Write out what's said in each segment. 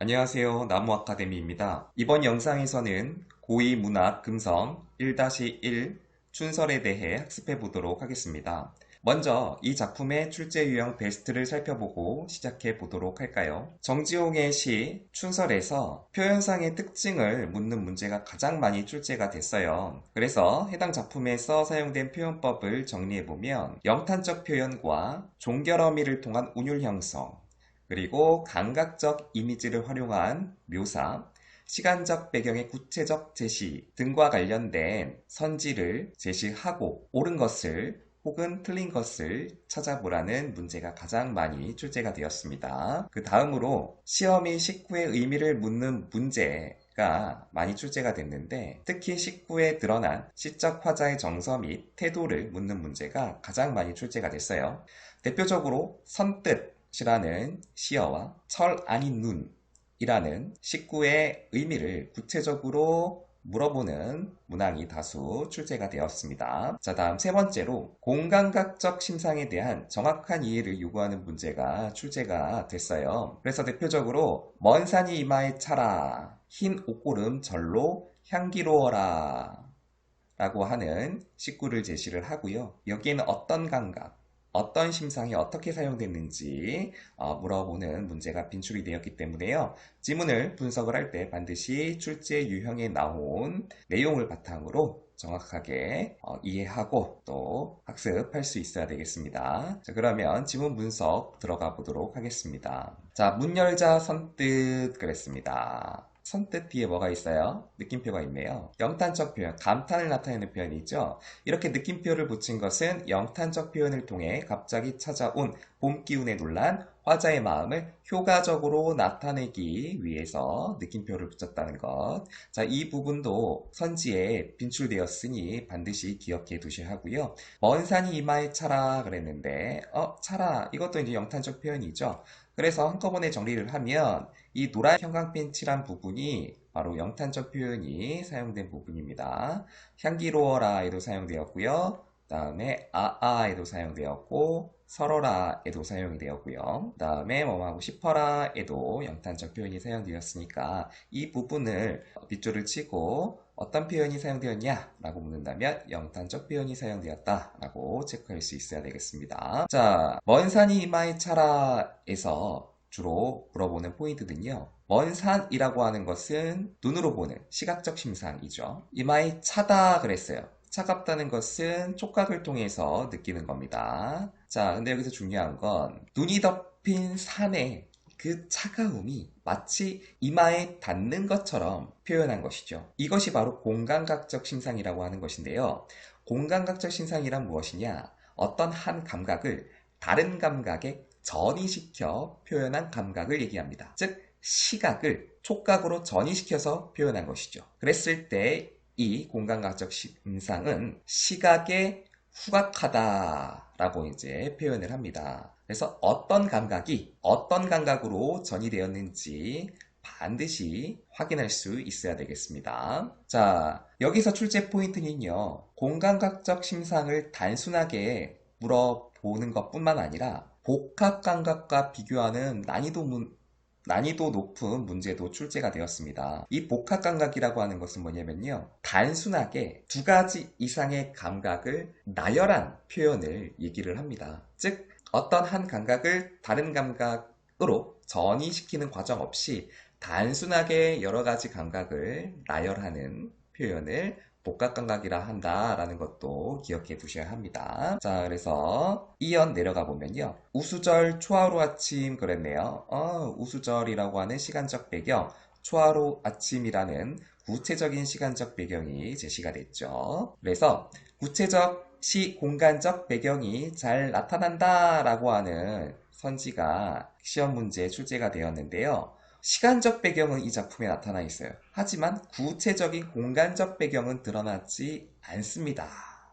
안녕하세요. 나무아카데미입니다. 이번 영상에서는 고2 문학 금성 1-1 춘설에 대해 학습해 보도록 하겠습니다. 먼저 이 작품의 출제 유형 베스트를 살펴보고 시작해 보도록 할까요? 정지용의 시 춘설에서 표현상의 특징을 묻는 문제가 가장 많이 출제가 됐어요. 그래서 해당 작품에서 사용된 표현법을 정리해 보면 영탄적 표현과 종결어미를 통한 운율 형성, 그리고 감각적 이미지를 활용한 묘사, 시간적 배경의 구체적 제시 등과 관련된 선지를 제시하고 옳은 것을 혹은 틀린 것을 찾아보라는 문제가 가장 많이 출제가 되었습니다. 그 다음으로 시험이 식구의 의미를 묻는 문제가 많이 출제가 됐는데, 특히 식구에 드러난 시적 화자의 정서 및 태도를 묻는 문제가 가장 많이 출제가 됐어요. 대표적으로 선뜻이라는 시어와 철 아닌 눈이라는 식구의 의미를 구체적으로 물어보는 문항이 다수 출제가 되었습니다. 자, 다음 세 번째로 공감각적 심상에 대한 정확한 이해를 요구하는 문제가 출제가 됐어요. 그래서 대표적으로 먼 산이 이마에 차라, 흰 옷고름 절로 향기로워라 라고 하는 식구를 제시를 하고요. 여기에는 어떤 감각, 어떤 심상이 어떻게 사용됐는지 물어보는 문제가 빈출이 되었기 때문에요. 지문을 분석을 할 때 반드시 출제 유형에 나온 내용을 바탕으로 정확하게 이해하고 또 학습할 수 있어야 되겠습니다. 자, 그러면 지문 분석 들어가 보도록 하겠습니다. 자, 문 열자 선뜻 그랬습니다. 선뜻 뒤에 뭐가 있어요? 느낌표가 있네요. 영탄적 표현, 감탄을 나타내는 표현이죠. 이렇게 느낌표를 붙인 것은 영탄적 표현을 통해 갑자기 찾아온 봄 기운에 놀란 화자의 마음을 효과적으로 나타내기 위해서 느낌표를 붙였다는 것. 자, 이 부분도 선지에 빈출되었으니 반드시 기억해 두셔야 하고요. 먼 산이 이마에 차라 그랬는데, 차라, 이것도 이제 영탄적 표현이죠. 그래서 한꺼번에 정리를 하면 이 노란 형광펜 칠한 부분이 바로 영탄적 표현이 사용된 부분입니다. 향기로워라에도 사용되었고요. 그 다음에 아아에도 사용되었고, 서러라에도 사용이 되었고요. 그 다음에 뭐 하고 싶어라에도 영탄적 표현이 사용되었으니까 이 부분을 빗줄을 치고 어떤 표현이 사용되었냐 라고 묻는다면 영탄적 표현이 사용되었다 라고 체크할 수 있어야 되겠습니다. 자, 먼 산이 이마에 차라에서 주로 물어보는 포인트는요. 먼 산이라고 하는 것은 눈으로 보는 시각적 심상이죠. 이마에 차다 그랬어요. 차갑다는 것은 촉각을 통해서 느끼는 겁니다. 자, 근데 여기서 중요한 건 눈이 덮인 산의 그 차가움이 마치 이마에 닿는 것처럼 표현한 것이죠. 이것이 바로 공감각적 심상이라고 하는 것인데요. 공감각적 심상이란 무엇이냐? 어떤 한 감각을 다른 감각에 전이시켜 표현한 감각을 얘기합니다. 즉, 시각을 촉각으로 전이시켜서 표현한 것이죠. 그랬을 때 이 공감각적 심상은 시각에 후각하다라고 이제 표현을 합니다. 그래서 어떤 감각이 어떤 감각으로 전이되었는지 반드시 확인할 수 있어야 되겠습니다. 자, 여기서 출제 포인트는요. 공감각적 심상을 단순하게 물어보는 것뿐만 아니라 복합 감각과 비교하는 난이도 높은 문제도 출제가 되었습니다. 이 복합 감각이라고 하는 것은 뭐냐면요. 단순하게 두 가지 이상의 감각을 나열한 표현을 얘기를 합니다. 즉, 어떤 한 감각을 다른 감각으로 전이시키는 과정 없이 단순하게 여러 가지 감각을 나열하는 표현을 복합감각이라 한다라는 것도 기억해 두셔야 합니다. 자, 그래서 이연 내려가 보면요. 우수절 초하루 아침 그랬네요. 우수절이라고 하는 시간적 배경, 초하루 아침이라는 구체적인 시간적 배경이 제시가 됐죠. 그래서 구체적 공간적 배경이 잘 나타난다라고 하는 선지가 시험 문제에 출제가 되었는데요. 시간적 배경은 이 작품에 나타나 있어요. 하지만 구체적인 공간적 배경은 드러나지 않습니다.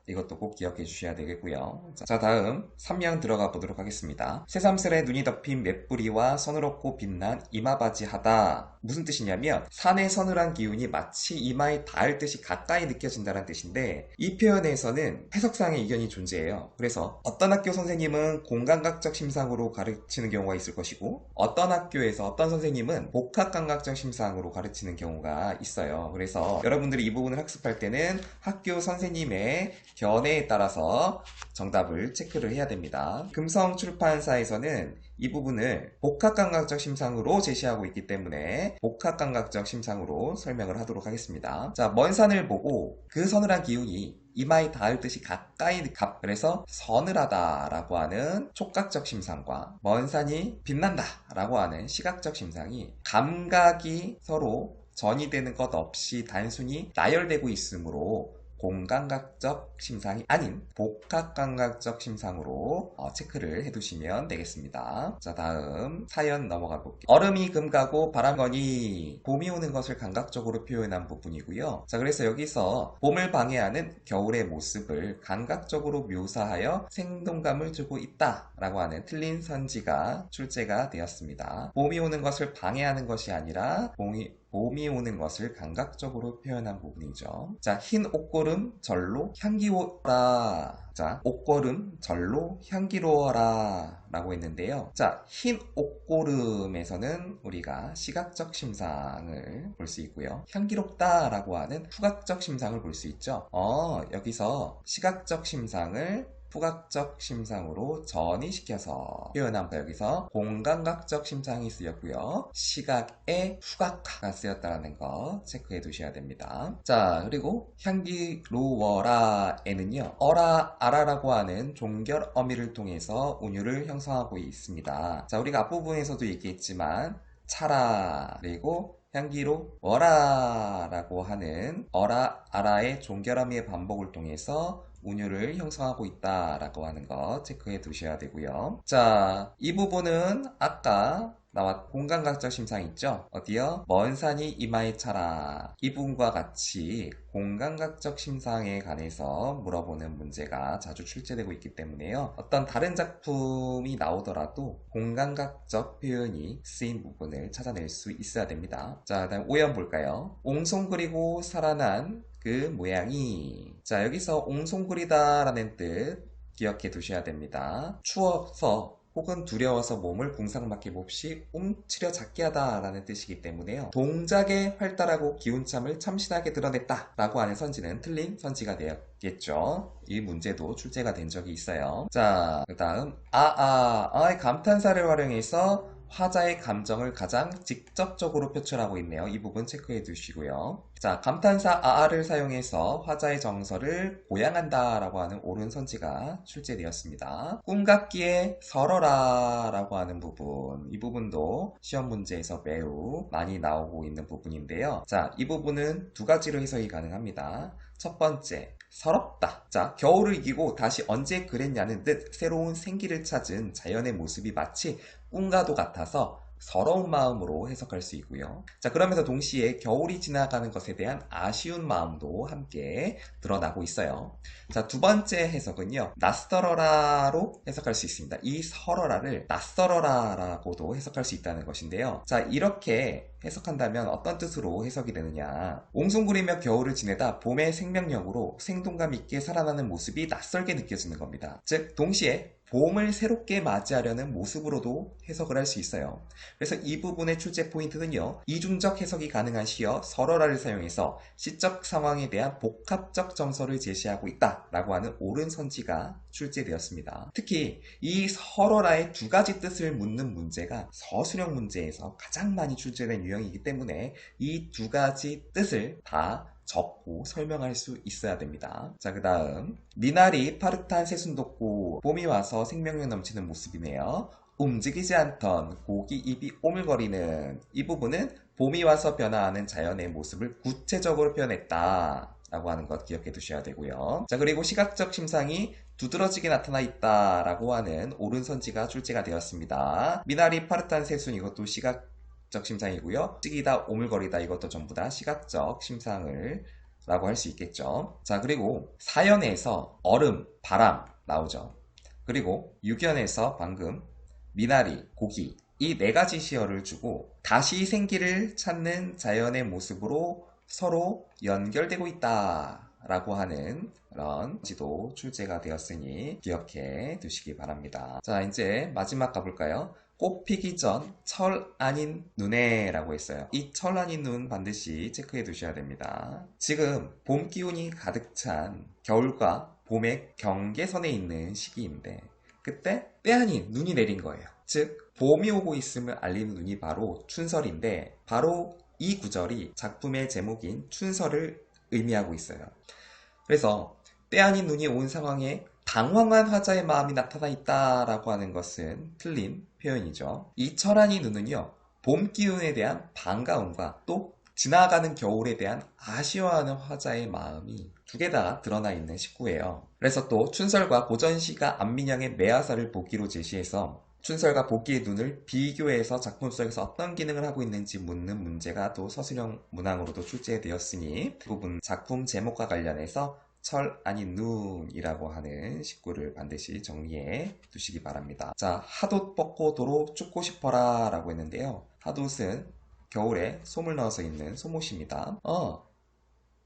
이것도 꼭 기억해 주셔야 되겠고요. 자, 다음 3명 들어가 보도록 하겠습니다. 새삼스레 눈이 덮인 맷뿌리와 서늘없고 빛난 이마바지 하다. 무슨 뜻이냐면 산의 서늘한 기운이 마치 이마에 닿을 듯이 가까이 느껴진다는 뜻인데 이 표현에서는 해석상의 이견이 존재해요. 그래서 어떤 학교 선생님은 공감각적 심상으로 가르치는 경우가 있을 것이고 어떤 학교에서 어떤 선생님은 복합감각적 심상으로 가르치는 경우가 있어요. 그래서 여러분들이 이 부분을 학습할 때는 학교 선생님의 견해에 따라서 정답을 체크를 해야 됩니다. 금성출판사에서는 이 부분을 복합감각적 심상으로 제시하고 있기 때문에 복합감각적 심상으로 설명을 하도록 하겠습니다. 자, 먼 산을 보고 그 서늘한 기운이 이마에 닿을 듯이 가까이 그래서 서늘하다 라고 하는 촉각적 심상과 먼 산이 빛난다 라고 하는 시각적 심상이 감각이 서로 전이되는 것 없이 단순히 나열되고 있으므로 공감각적 심상이 아닌 복합감각적 심상으로 체크를 해두시면 되겠습니다. 자, 다음 사연 넘어가 볼게요. 얼음이 금가고 바람거니 봄이 오는 것을 감각적으로 표현한 부분이고요. 자, 그래서 여기서 봄을 방해하는 겨울의 모습을 감각적으로 묘사하여 생동감을 주고 있다 라고 하는 틀린 선지가 출제가 되었습니다. 봄이 오는 것을 방해하는 것이 아니라 봄이 오는 것을 감각적으로 표현한 부분이죠. 자, 흰 옷고름 절로 향기로워라. 자, 옷고름 절로 향기로워라 라고 했는데요. 자, 흰 옷고름에서는 우리가 시각적 심상을 볼 수 있고요. 향기롭다 라고 하는 후각적 심상을 볼 수 있죠. 여기서 시각적 심상을 후각적 심상으로 전이시켜서 표현한 거 여기서 공감각적 심상이 쓰였고요. 시각의 후각화가 쓰였다는 거 체크해 두셔야 됩니다. 자, 그리고 향기로워라에는요. 어라, 아라라고 하는 종결 어미를 통해서 운율을 형성하고 있습니다. 자, 우리가 앞부분에서도 얘기했지만 차라 그리고 향기로워라 라고 하는 어라, 아라의 종결어미의 반복을 통해서 운율을 형성하고 있다라고 하는 거 체크해 두셔야 되고요. 자, 이 부분은 아까 공감각적 심상 있죠? 어디요? 먼 산이 이마에 차라. 이 부분과 같이 공감각적 심상에 관해서 물어보는 문제가 자주 출제되고 있기 때문에요. 어떤 다른 작품이 나오더라도 공감각적 표현이 쓰인 부분을 찾아낼 수 있어야 됩니다. 자, 다음 오연 볼까요? 옹송그리고 살아난 그 모양이. 자, 여기서 옹송그리다 라는 뜻 기억해 두셔야 됩니다. 추워서 혹은 두려워서 몸을 궁상맞게 몹시 움츠려 잡게 하다 라는 뜻이기 때문에요. 동작에 활달하고 기운참을 참신하게 드러냈다 라고 하는 선지는 틀린 선지가 되었겠죠. 이 문제도 출제가 된 적이 있어요. 자, 그 다음 의 감탄사를 활용해서 화자의 감정을 가장 직접적으로 표출하고 있네요. 이 부분 체크해 두시고요. 자, 감탄사 아아를 사용해서 화자의 정서를 고양한다 라고 하는 옳은 선지가 출제되었습니다. 꿈 같기에 설어라 라고 하는 부분, 이 부분도 시험 문제에서 매우 많이 나오고 있는 부분인데요. 자, 이 부분은 두 가지로 해석이 가능합니다. 첫 번째, 서럽다. 자, 겨울을 이기고 다시 언제 그랬냐는 듯 새로운 생기를 찾은 자연의 모습이 마치 꿈과도 같아서 서러운 마음으로 해석할 수 있고요. 자, 그러면서 동시에 겨울이 지나가는 것에 대한 아쉬운 마음도 함께 드러나고 있어요. 자, 두 번째 해석은요. 낯설어라로 해석할 수 있습니다. 이 설어라를 낯설어라라고도 해석할 수 있다는 것인데요. 자, 이렇게 해석한다면 어떤 뜻으로 해석이 되느냐. 옹송구리며 겨울을 지내다 봄의 생명력으로 생동감 있게 살아나는 모습이 낯설게 느껴지는 겁니다. 즉, 동시에 봄을 새롭게 맞이하려는 모습으로도 해석을 할 수 있어요. 그래서 이 부분의 출제 포인트는요. 이중적 해석이 가능한 시어 설어라를 사용해서 시적 상황에 대한 복합적 정서를 제시하고 있다라고 하는 옳은 선지가 출제되었습니다. 특히 이 설어라의 두 가지 뜻을 묻는 문제가 서술형 문제에서 가장 많이 출제된 유형이기 때문에 이 두 가지 뜻을 다 적고 설명할 수 있어야 됩니다. 자, 그 다음 미나리 파릇한 새순돋고 봄이 와서 생명력 넘치는 모습이네요. 움직이지 않던 고기 입이 오물거리는 이 부분은 봄이 와서 변화하는 자연의 모습을 구체적으로 표현했다 라고 하는 것 기억해 두셔야 되고요. 자, 그리고 시각적 심상이 두드러지게 나타나 있다 라고 하는 옳은 선지가 출제가 되었습니다. 미나리 파릇한 새순 이것도 시각적 심상이고요. 움직이다 오물거리다 이것도 전부 다 시각적 심상을 라고 할 수 있겠죠. 자, 그리고 사연에서 얼음, 바람 나오죠. 그리고 유견에서 방금 미나리, 고기 이 네 가지 시어를 주고 다시 생기를 찾는 자연의 모습으로 서로 연결되고 있다 라고 하는 그런 지도 출제가 되었으니 기억해 두시기 바랍니다. 자, 이제 마지막 가볼까요? 꽃 피기 전 철 아닌 눈에 라고 했어요. 이 철 아닌 눈 반드시 체크해 두셔야 됩니다. 지금 봄 기운이 가득 찬 겨울과 봄의 경계선에 있는 시기인데 그때 때 아닌 눈이 내린 거예요. 즉 봄이 오고 있음을 알리는 눈이 바로 춘설인데 바로 이 구절이 작품의 제목인 춘설을 의미하고 있어요. 그래서 때 아닌 눈이 온 상황에 당황한 화자의 마음이 나타나 있다라고 하는 것은 틀린 표현이죠. 이 철아니 눈은요, 봄 기운에 대한 반가움과 또 지나가는 겨울에 대한 아쉬워하는 화자의 마음이 두 개 다 드러나 있는 식구예요. 그래서 또 춘설과 고전시가 안민영의 매화사를 보기로 제시해서 춘설과 복기의 눈을 비교해서 작품 속에서 어떤 기능을 하고 있는지 묻는 문제가 또 서술형 문항으로도 출제되었으니 그 부분 작품 제목과 관련해서 철 아닌 눈이라고 하는 식구를 반드시 정리해 두시기 바랍니다. 자, 핫옷 벗고 도로 춥고 싶어라 라고 했는데요. 핫옷은 겨울에 솜을 넣어서 입는 솜옷입니다.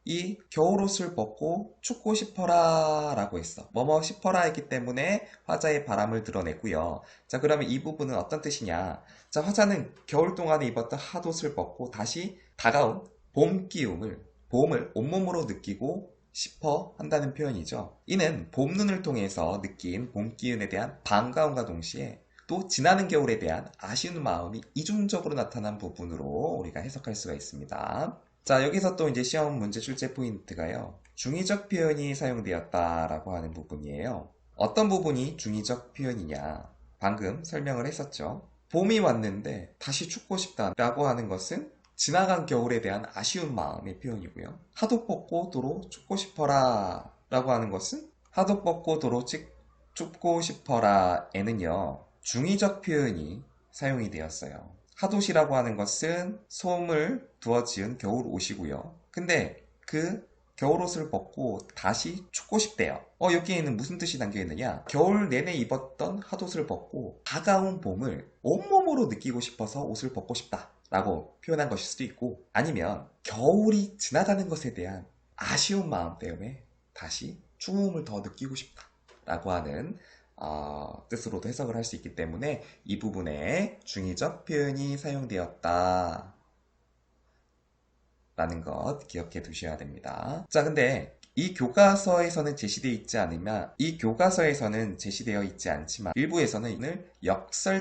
이 겨울옷을 벗고 춥고 싶어라 라고 했어. 뭐뭐 싶어라 했기 때문에 화자의 바람을 드러냈고요. 자, 그러면 이 부분은 어떤 뜻이냐? 자, 화자는 겨울 동안에 입었던 핫옷을 벗고 다시 다가온 봄 기움을, 봄을 온몸으로 느끼고 싶어 한다는 표현이죠. 이는 봄눈을 통해서 느낀 봄 기운에 대한 반가움과 동시에 또 지나는 겨울에 대한 아쉬운 마음이 이중적으로 나타난 부분으로 우리가 해석할 수가 있습니다. 자, 여기서 또 이제 시험 문제 출제 포인트가요. 중의적 표현이 사용되었다라고 하는 부분이에요. 어떤 부분이 중의적 표현이냐? 방금 설명을 했었죠. 봄이 왔는데 다시 춥고 싶다라고 하는 것은 지나간 겨울에 대한 아쉬운 마음의 표현이고요. 핫옷 벗고 도로 춥고 싶어라 라고 하는 것은 핫옷 벗고 도로 춥고 싶어라에는요. 중의적 표현이 사용이 되었어요. 핫옷이라고 하는 것은 솜을 두어 지은 겨울 옷이고요. 근데 그 겨울옷을 벗고 다시 춥고 싶대요. 여기에는 무슨 뜻이 담겨 있느냐? 겨울 내내 입었던 핫옷을 벗고 다가온 봄을 온몸으로 느끼고 싶어서 옷을 벗고 싶다 라고 표현한 것일 수도 있고, 아니면 겨울이 지나가는 것에 대한 아쉬운 마음 때문에 다시 추움을 더 느끼고 싶다 라고 하는 뜻으로도 해석을 할 수 있기 때문에 이 부분에 중의적 표현이 사용되었다 라는 것 기억해 두셔야 됩니다. 자, 근데 이 교과서에서는 제시되어 있지 않으면, 이 교과서에서는 제시되어 있지 않지만 일부에서는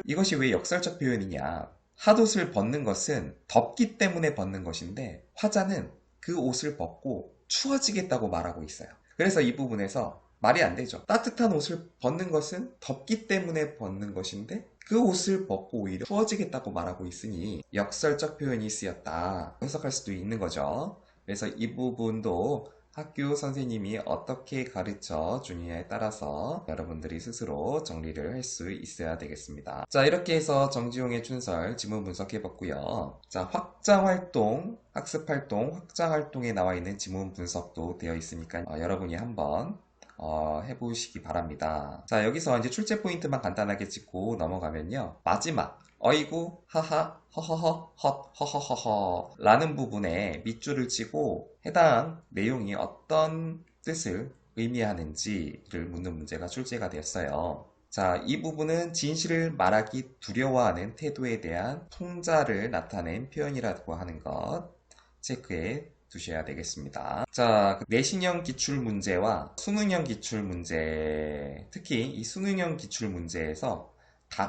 이것이 왜 역설적 표현이냐? 핫옷을 벗는 것은 덥기 때문에 벗는 것인데 화자는 그 옷을 벗고 추워지겠다고 말하고 있어요. 그래서 이 부분에서 말이 안 되죠. 따뜻한 옷을 벗는 것은 덥기 때문에 벗는 것인데 그 옷을 벗고 오히려 추워지겠다고 말하고 있으니 역설적 표현이 쓰였다 해석할 수도 있는 거죠. 그래서 이 부분도 학교 선생님이 어떻게 가르쳐 주느냐에 따라서 여러분들이 스스로 정리를 할 수 있어야 되겠습니다. 자, 이렇게 해서 정지용의 춘설 지문 분석해 봤고요. 자, 확장활동, 학습활동, 확장활동에 나와 있는 지문 분석도 되어 있으니까 여러분이 한번 해보시기 바랍니다. 자, 여기서 이제 출제 포인트만 간단하게 짚고 넘어가면요. 마지막 어이구 하하 허허허 헛 허허허허 라는 부분에 밑줄을 치고 해당 내용이 어떤 뜻을 의미하는지를 묻는 문제가 출제가 되었어요. 자, 이 부분은 진실을 말하기 두려워하는 태도에 대한 풍자를 나타낸 표현이라고 하는 것 체크해 두셔야 되겠습니다. 자, 내신형 기출문제와 수능형 기출문제, 특히 이 수능형 기출문제에서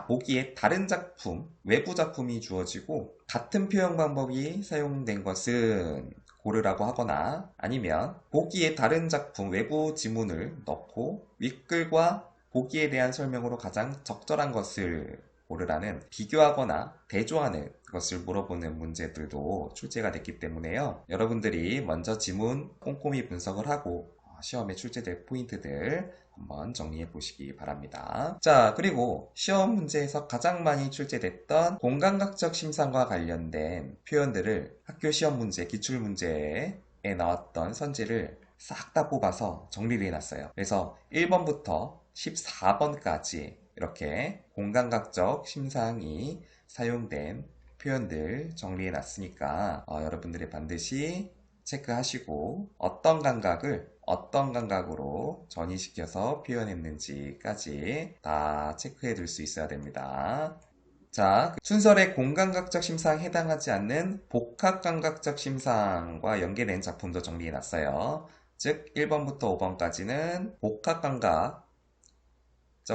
보기에 다른 작품, 외부 작품이 주어지고 같은 표현 방법이 사용된 것은 고르라고 하거나, 아니면 보기에 다른 작품, 외부 지문을 넣고 윗글과 보기에 대한 설명으로 가장 적절한 것을 고르라는 비교하거나 대조하는 것을 물어보는 문제들도 출제가 됐기 때문에요. 여러분들이 먼저 지문 꼼꼼히 분석을 하고 시험에 출제될 포인트들 한번 정리해 보시기 바랍니다. 자, 그리고 시험 문제에서 가장 많이 출제됐던 공감각적 심상과 관련된 표현들을 학교 시험 문제, 기출 문제에 나왔던 선지를 싹 다 뽑아서 정리를 해놨어요. 그래서 1번부터 14번까지 이렇게 공감각적 심상이 사용된 표현들 정리해 놨으니까 여러분들이 반드시 체크하시고 어떤 감각으로 전이시켜서 표현했는지까지 다 체크해 둘 수 있어야 됩니다. 자, 춘설의 공감각적 심사에 해당하지 않는 복합감각적 심사과 연계된 작품도 정리해 놨어요. 즉 1번부터 5번까지는 복합감각적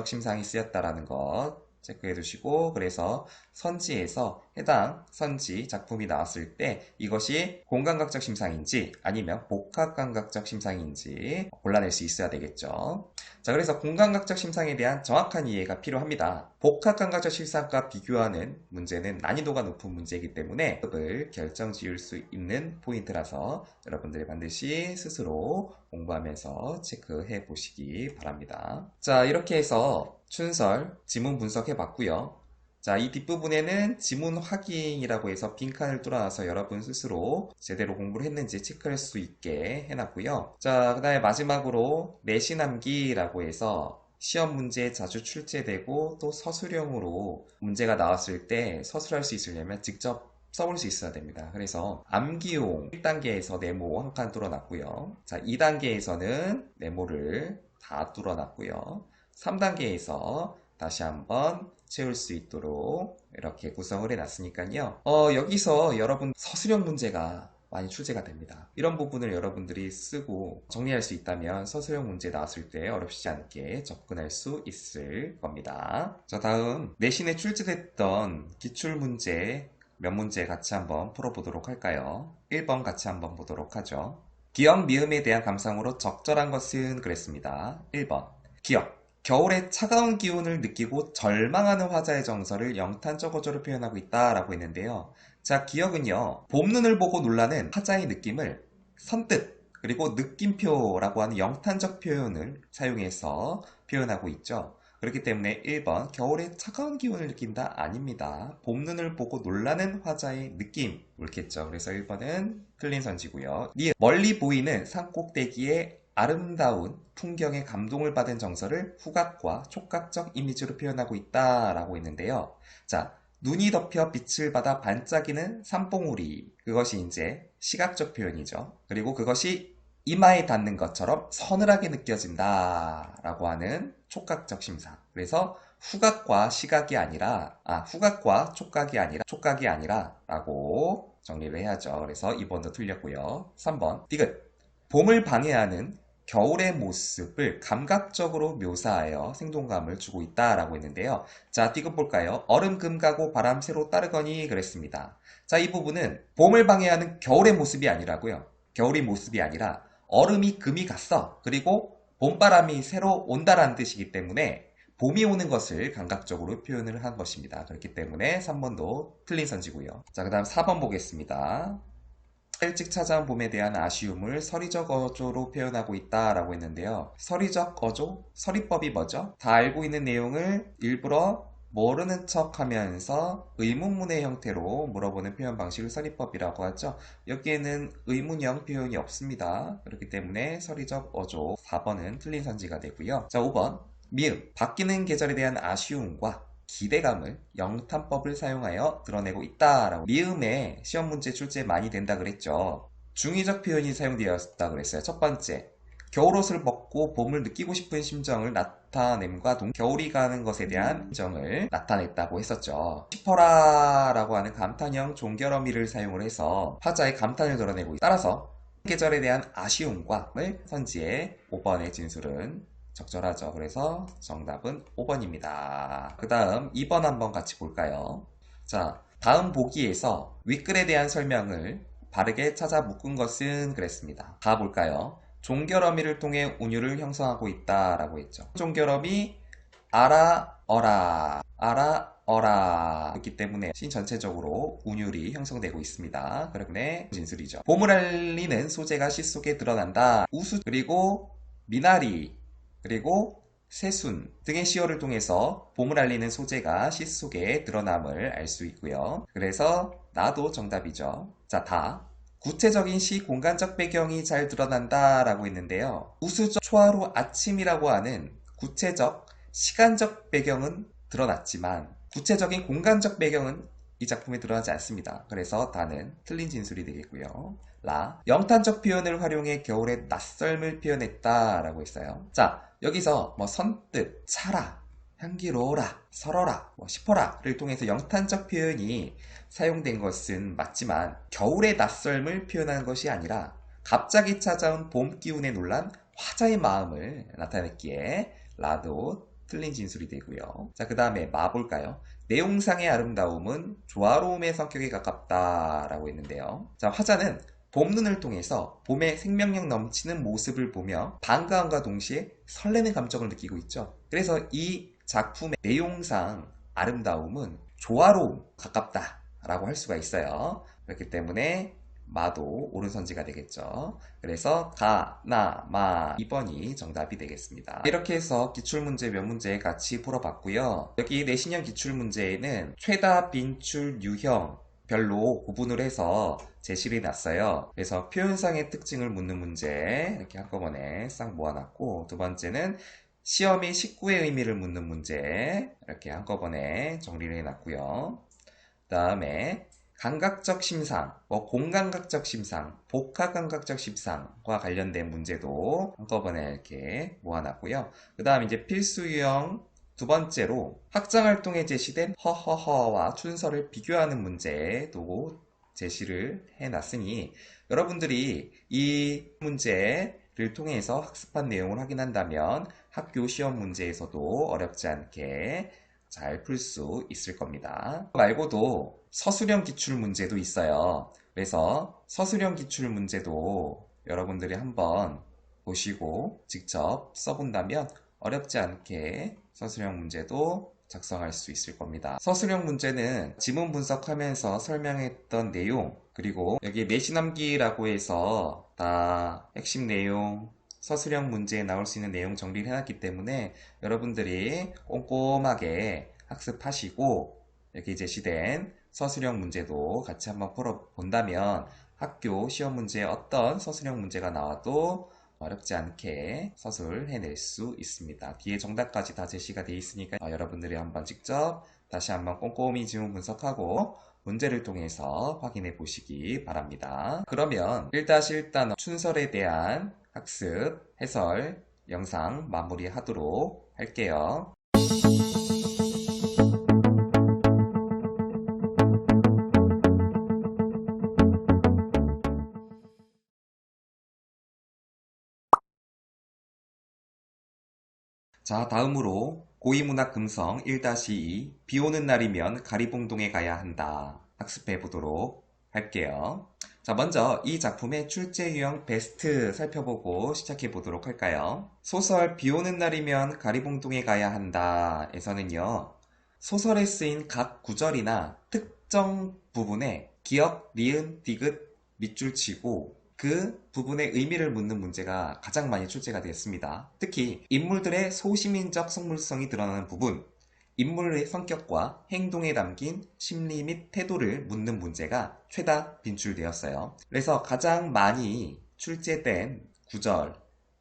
심상이 쓰였다라는 것 체크해 두시고, 그래서 선지에서 해당 선지 작품이 나왔을 때 이것이 공감각적 심상인지 아니면 복합감각적 심상인지 골라낼 수 있어야 되겠죠. 자, 그래서 공감각적 심상에 대한 정확한 이해가 필요합니다. 복합감각적 심상과 비교하는 문제는 난이도가 높은 문제이기 때문에 급을 결정 지을 수 있는 포인트라서 여러분들이 반드시 스스로 공부하면서 체크해 보시기 바랍니다. 자, 이렇게 해서 춘설 지문 분석해 봤고요. 자, 이 뒷부분에는 지문 확인이라고 해서 빈칸을 뚫어놔서 여러분 스스로 제대로 공부를 했는지 체크할 수 있게 해놨고요. 자, 그 다음에 마지막으로 내신암기라고 해서 시험 문제에 자주 출제되고 또 서술형으로 문제가 나왔을 때 서술할 수 있으려면 직접 써볼 수 있어야 됩니다. 그래서 암기용 1단계에서 네모 한 칸 뚫어놨고요. 자, 2단계에서는 네모를 다 뚫어놨고요. 3단계에서 다시 한번 채울 수 있도록 이렇게 구성을 해놨으니까요. 여기서 여러분 서술형 문제가 많이 출제가 됩니다. 이런 부분을 여러분들이 쓰고 정리할 수 있다면 서술형 문제 나왔을 때 어렵지 않게 접근할 수 있을 겁니다. 자, 다음 내신에 출제됐던 기출문제 몇 문제 같이 한번 풀어보도록 할까요? 1번 같이 한번 보도록 하죠. 기역, 미음에 대한 감상으로 적절한 것은 그랬습니다. 1번 기역, 겨울의 차가운 기운을 느끼고 절망하는 화자의 정서를 영탄적 어조로 표현하고 있다라고 했는데요. 자, 기역은요, 봄눈을 보고 놀라는 화자의 느낌을 선뜻 그리고 느낌표라고 하는 영탄적 표현을 사용해서 표현하고 있죠. 그렇기 때문에 1번 겨울의 차가운 기운을 느낀다 아닙니다. 봄눈을 보고 놀라는 화자의 느낌 옳겠죠. 그래서 1번은 틀린 선지고요. 멀리 보이는 산꼭대기의 아름다운 풍경에 감동을 받은 정서를 후각과 촉각적 이미지로 표현하고 있다라고 했는데요. 자, 눈이 덮여 빛을 받아 반짝이는 산봉우리, 그것이 이제 시각적 표현이죠. 그리고 그것이 이마에 닿는 것처럼 서늘하게 느껴진다 라고 하는 촉각적 심사. 그래서 후각과 촉각이 아니라 라고 정리를 해야죠. 그래서 2번도 틀렸고요. 3번 디귿, 봄을 방해하는 겨울의 모습을 감각적으로 묘사하여 생동감을 주고 있다라고 했는데요. 자, 디귿 볼까요? 얼음 금 가고 바람 새로 따르거니 그랬습니다. 자, 이 부분은 봄을 방해하는 겨울의 모습이 아니라고요. 겨울의 모습이 아니라 얼음이 금이 갔어. 그리고 봄바람이 새로 온다라는 뜻이기 때문에 봄이 오는 것을 감각적으로 표현을 한 것입니다. 그렇기 때문에 3번도 틀린 선지고요. 자, 그 다음 4번 보겠습니다. 일찍 찾아온 봄에 대한 아쉬움을 서리적 어조로 표현하고 있다라고 했는데요. 서리적 어조? 서리법이 뭐죠? 다 알고 있는 내용을 일부러 모르는 척 하면서 의문문의 형태로 물어보는 표현 방식을 서리법이라고 하죠. 여기에는 의문형 표현이 없습니다. 그렇기 때문에 서리적 어조 4번은 틀린 선지가 되고요. 자, 5번 미음, 바뀌는 계절에 대한 아쉬움과 기대감을 영탄법을 사용하여 드러내고 있다라고. 미음에 시험 문제 출제 많이 된다 그랬죠. 중의적 표현이 사용되었다 그랬어요. 첫 번째, 겨울옷을 벗고 봄을 느끼고 싶은 심정을 나타냄과 겨울이 가는 것에 대한 심정을 나타냈다고 했었죠. 싶어라 라고 하는 감탄형 종결어미를 사용을 해서 화자의 감탄을 드러내고 있다. 따라서 계절에 대한 아쉬움과 선지의 5번의 진술은 적절하죠. 그래서 정답은 5번입니다. 그 다음 2번 한번 같이 볼까요? 자, 다음 보기에서 윗글에 대한 설명을 바르게 찾아 묶은 것은 그랬습니다. 가볼까요? 종결어미를 통해 운율을 형성하고 있다라고 했죠. 종결어미 알아, 어라, 있기 때문에 신 전체적으로 운율이 형성되고 있습니다. 그러면 진술이죠. 봄을 알리는 소재가 시 속에 드러난다. 우수 그리고 미나리 그리고 새순 등의 시어를 통해서 봄을 알리는 소재가 시 속에 드러남을 알 수 있고요. 그래서 나도 정답이죠. 자, 다 구체적인 시 공간적 배경이 잘 드러난다 라고 했는데요. 우수적 초하루 아침이라고 하는 구체적 시간적 배경은 드러났지만 구체적인 공간적 배경은 이 작품에 드러나지 않습니다. 그래서 다는 틀린 진술이 되겠고요. 라, 영탄적 표현을 활용해 겨울의 낯설음을 표현했다 라고 했어요. 자, 여기서 뭐 선뜻, 차라, 향기로워라, 설어라, 싶어라를 통해서 영탄적 표현이 사용된 것은 맞지만 겨울의 낯설음을 표현한 것이 아니라 갑자기 찾아온 봄 기운에 놀란 화자의 마음을 나타냈기에 라도 틀린 진술이 되고요. 자, 그 다음에 마 볼까요? 내용상의 아름다움은 조화로움의 성격에 가깝다라고 했는데요. 자, 화자는 봄눈을 통해서 봄의 생명력 넘치는 모습을 보며 반가움과 동시에 설레는 감정을 느끼고 있죠. 그래서 이 작품의 내용상 아름다움은 조화로움, 가깝다라고 할 수가 있어요. 그렇기 때문에 마도 옳은 선지가 되겠죠. 그래서 가, 나, 마 2번이 정답이 되겠습니다. 이렇게 해서 기출문제 몇 문제 같이 풀어봤고요. 여기 내신형 기출문제에는 최다 빈출 유형 별로 구분을 해서 제시를 해놨어요. 그래서 표현상의 특징을 묻는 문제 이렇게 한꺼번에 싹 모아놨고, 두 번째는 시험이 식구의 의미를 묻는 문제 이렇게 한꺼번에 정리를 해놨고요. 그 다음에 감각적 심상, 공감각적 심상, 복합감각적 심상과 관련된 문제도 한꺼번에 이렇게 모아놨고요. 그 다음 이제 필수 유형 두 번째로 학장활동에 제시된 허허허와 춘서를 비교하는 문제도 제시를 해놨으니 여러분들이 이 문제를 통해서 학습한 내용을 확인한다면 학교 시험 문제에서도 어렵지 않게 잘 풀 수 있을 겁니다. 말고도 서술형 기출 문제도 있어요. 그래서 서술형 기출 문제도 여러분들이 한번 보시고 직접 써본다면 어렵지 않게 서술형 문제도 작성할 수 있을 겁니다. 서술형 문제는 지문 분석하면서 설명했던 내용, 그리고 여기 내신암기라고 해서 다 핵심 내용, 서술형 문제에 나올 수 있는 내용 정리를 해놨기 때문에 여러분들이 꼼꼼하게 학습하시고 여기 제시된 서술형 문제도 같이 한번 풀어본다면 학교 시험 문제에 어떤 서술형 문제가 나와도 어렵지 않게 서술해낼 수 있습니다. 뒤에 정답까지 다 제시가 되어 있으니까 여러분들이 한번 직접 다시 한번 꼼꼼히 지문 분석하고 문제를 통해서 확인해 보시기 바랍니다. 그러면 1-1단어 춘설에 대한 학습, 해설 영상 마무리하도록 할게요. 자, 다음으로 고위문학 금성 1-2 비 오는 날이면 가리봉동에 가야 한다. 학습해 보도록 할게요. 자, 먼저 이 작품의 출제 유형 베스트 살펴보고 시작해 보도록 할까요? 소설 비 오는 날이면 가리봉동에 가야 한다 에서는요, 소설에 쓰인 각 구절이나 특정 부분에 기역, 니은, 디귿, 밑줄 치고 그 부분의 의미를 묻는 문제가 가장 많이 출제가 되었습니다. 특히 인물들의 소시민적 속물성이 드러나는 부분, 인물의 성격과 행동에 담긴 심리 및 태도를 묻는 문제가 최다 빈출되었어요. 그래서 가장 많이 출제된 구절,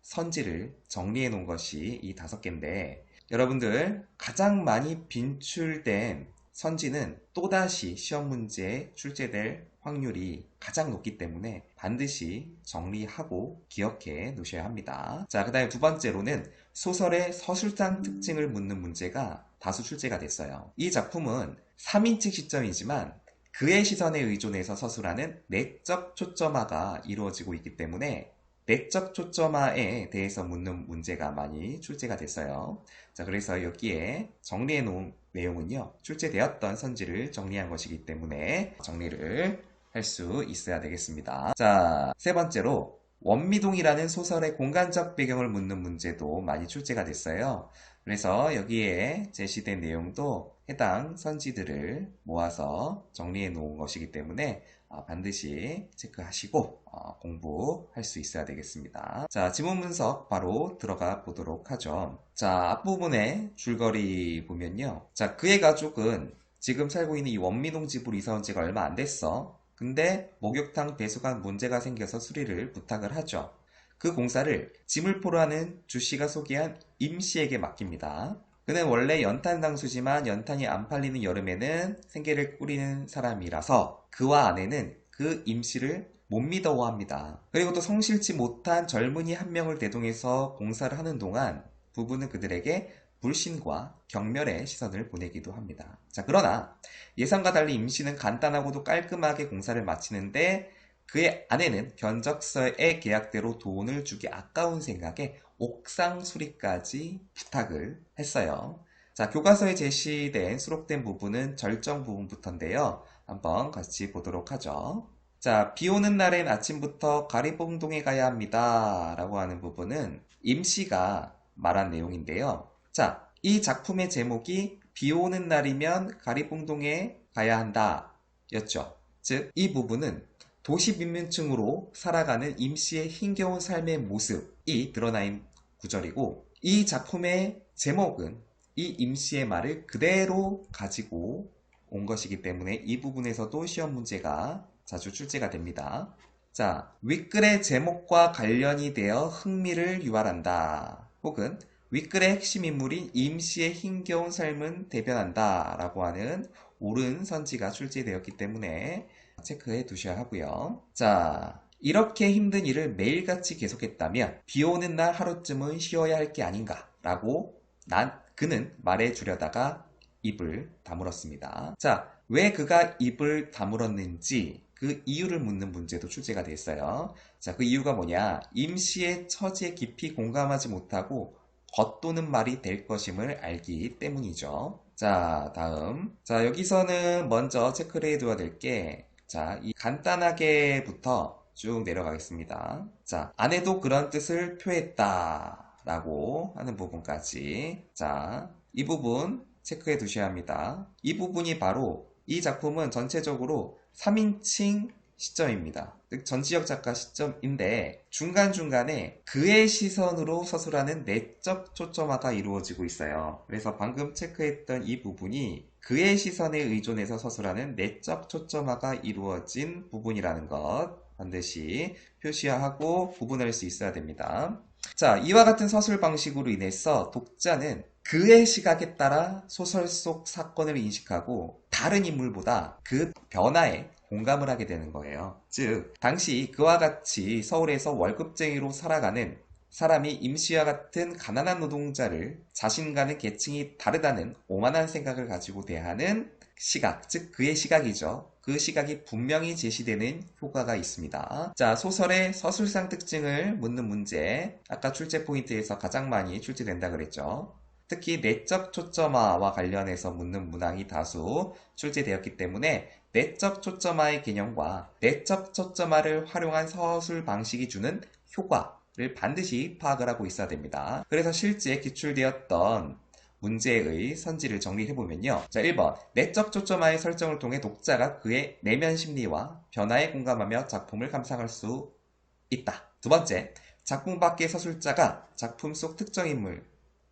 선지를 정리해 놓은 것이 이 5개인데 여러분들 가장 많이 빈출된 선지는 또다시 시험 문제에 출제될 확률이 가장 높기 때문에 반드시 정리하고 기억해 놓으셔야 합니다. 자, 그 다음에 두 번째로는 소설의 서술상 특징을 묻는 문제가 다수 출제가 됐어요. 이 작품은 3인칭 시점이지만 그의 시선에 의존해서 서술하는 내적 초점화가 이루어지고 있기 때문에 내적 초점화에 대해서 묻는 문제가 많이 출제가 됐어요. 자, 그래서 여기에 정리해 놓은 내용은요, 출제되었던 선지를 정리한 것이기 때문에 정리를 할 수 있어야 되겠습니다. 자, 세 번째로 원미동이라는 소설의 공간적 배경을 묻는 문제도 많이 출제가 됐어요. 그래서 여기에 제시된 내용도 해당 선지들을 모아서 정리해 놓은 것이기 때문에 반드시 체크하시고 공부할 수 있어야 되겠습니다. 자, 지문 분석 바로 들어가 보도록 하죠. 자, 앞부분에 줄거리 보면요. 자, 그의 가족은 지금 살고 있는 이 원미동 집으로 이사 온 지가 얼마 안 됐어. 근데 목욕탕 배수가 문제가 생겨서 수리를 부탁을 하죠. 그 공사를 지물포로 하는 주씨가 소개한 임씨에게 맡깁니다. 그는 원래 연탄장수지만 연탄이 안 팔리는 여름에는 생계를 꾸리는 사람이라서 그와 아내는 그 임씨를 못 믿어워합니다. 그리고 또 성실치 못한 젊은이 한 명을 대동해서 공사를 하는 동안 부부는 그들에게 불신과 경멸의 시선을 보내기도 합니다. 자, 그러나 예상과 달리 임씨는 간단하고도 깔끔하게 공사를 마치는데 그의 아내는 견적서의 계약대로 돈을 주기 아까운 생각에 옥상 수리까지 부탁을 했어요. 자, 교과서에 제시된 수록된 부분은 절정 부분부터인데요. 한번 같이 보도록 하죠. 자, 비 오는 날엔 아침부터 가리봉동에 가야 합니다. 라고 하는 부분은 임씨가 말한 내용인데요. 자, 이 작품의 제목이 비 오는 날이면 가리봉동에 가야 한다 였죠. 즉, 이 부분은 도시 빈민층으로 살아가는 임씨의 힘겨운 삶의 모습이 드러나 있는 구절이고, 이 작품의 제목은 이 임씨의 말을 그대로 가지고 온 것이기 때문에 이 부분에서도 시험 문제가 자주 출제가 됩니다. 자, 윗글의 제목과 관련이 되어 흥미를 유발한다. 혹은 윗글의 핵심 인물인 임씨의 힘겨운 삶은 대변한다 라고 하는 옳은 선지가 출제되었기 때문에 체크해 두셔야 하고요. 자, 이렇게 힘든 일을 매일같이 계속했다면 비 오는 날 하루쯤은 쉬어야 할 게 아닌가 라고 그는 말해 주려다가 입을 다물었습니다. 자, 왜 그가 입을 다물었는지 그 이유를 묻는 문제도 출제가 됐어요. 자, 그 이유가 뭐냐? 임씨의 처지에 깊이 공감하지 못하고 겉도는 말이 될 것임을 알기 때문이죠. 자, 다음. 자, 여기서는 먼저 체크를 해둬야 될 게, 자, 이 간단하게부터 쭉 내려가겠습니다. 자, 아내도 그런 뜻을 표했다. 라고 하는 부분까지. 자, 이 부분 체크해 두셔야 합니다. 이 부분이 바로 이 작품은 전체적으로 3인칭 시점입니다. 즉 전지적 작가 시점인데 중간중간에 그의 시선으로 서술하는 내적 초점화가 이루어지고 있어요. 그래서 방금 체크했던 이 부분이 그의 시선에 의존해서 서술하는 내적 초점화가 이루어진 부분이라는 것 반드시 표시하고 구분할 수 있어야 됩니다. 자, 이와 같은 서술 방식으로 인해서 독자는 그의 시각에 따라 소설 속 사건을 인식하고 다른 인물보다 그 변화에 공감을 하게 되는 거예요. 즉, 당시 그와 같이 서울에서 월급쟁이로 살아가는 사람이 임씨와 같은 가난한 노동자를 자신과는 계층이 다르다는 오만한 생각을 가지고 대하는 시각, 즉 그의 시각이죠. 그 시각이 분명히 제시되는 효과가 있습니다. 자, 소설의 서술상 특징을 묻는 문제, 아까 출제 포인트에서 가장 많이 출제된다 그랬죠. 특히 내적 초점화와 관련해서 묻는 문항이 다수 출제되었기 때문에 내적 초점화의 개념과 내적 초점화를 활용한 서술 방식이 주는 효과를 반드시 파악을 하고 있어야 됩니다. 그래서 실제 기출되었던 문제의 선지를 정리해보면요. 자, 1번. 내적 초점화의 설정을 통해 독자가 그의 내면 심리와 변화에 공감하며 작품을 감상할 수 있다. 두 번째. 작품 밖의 서술자가 작품 속 특정 인물,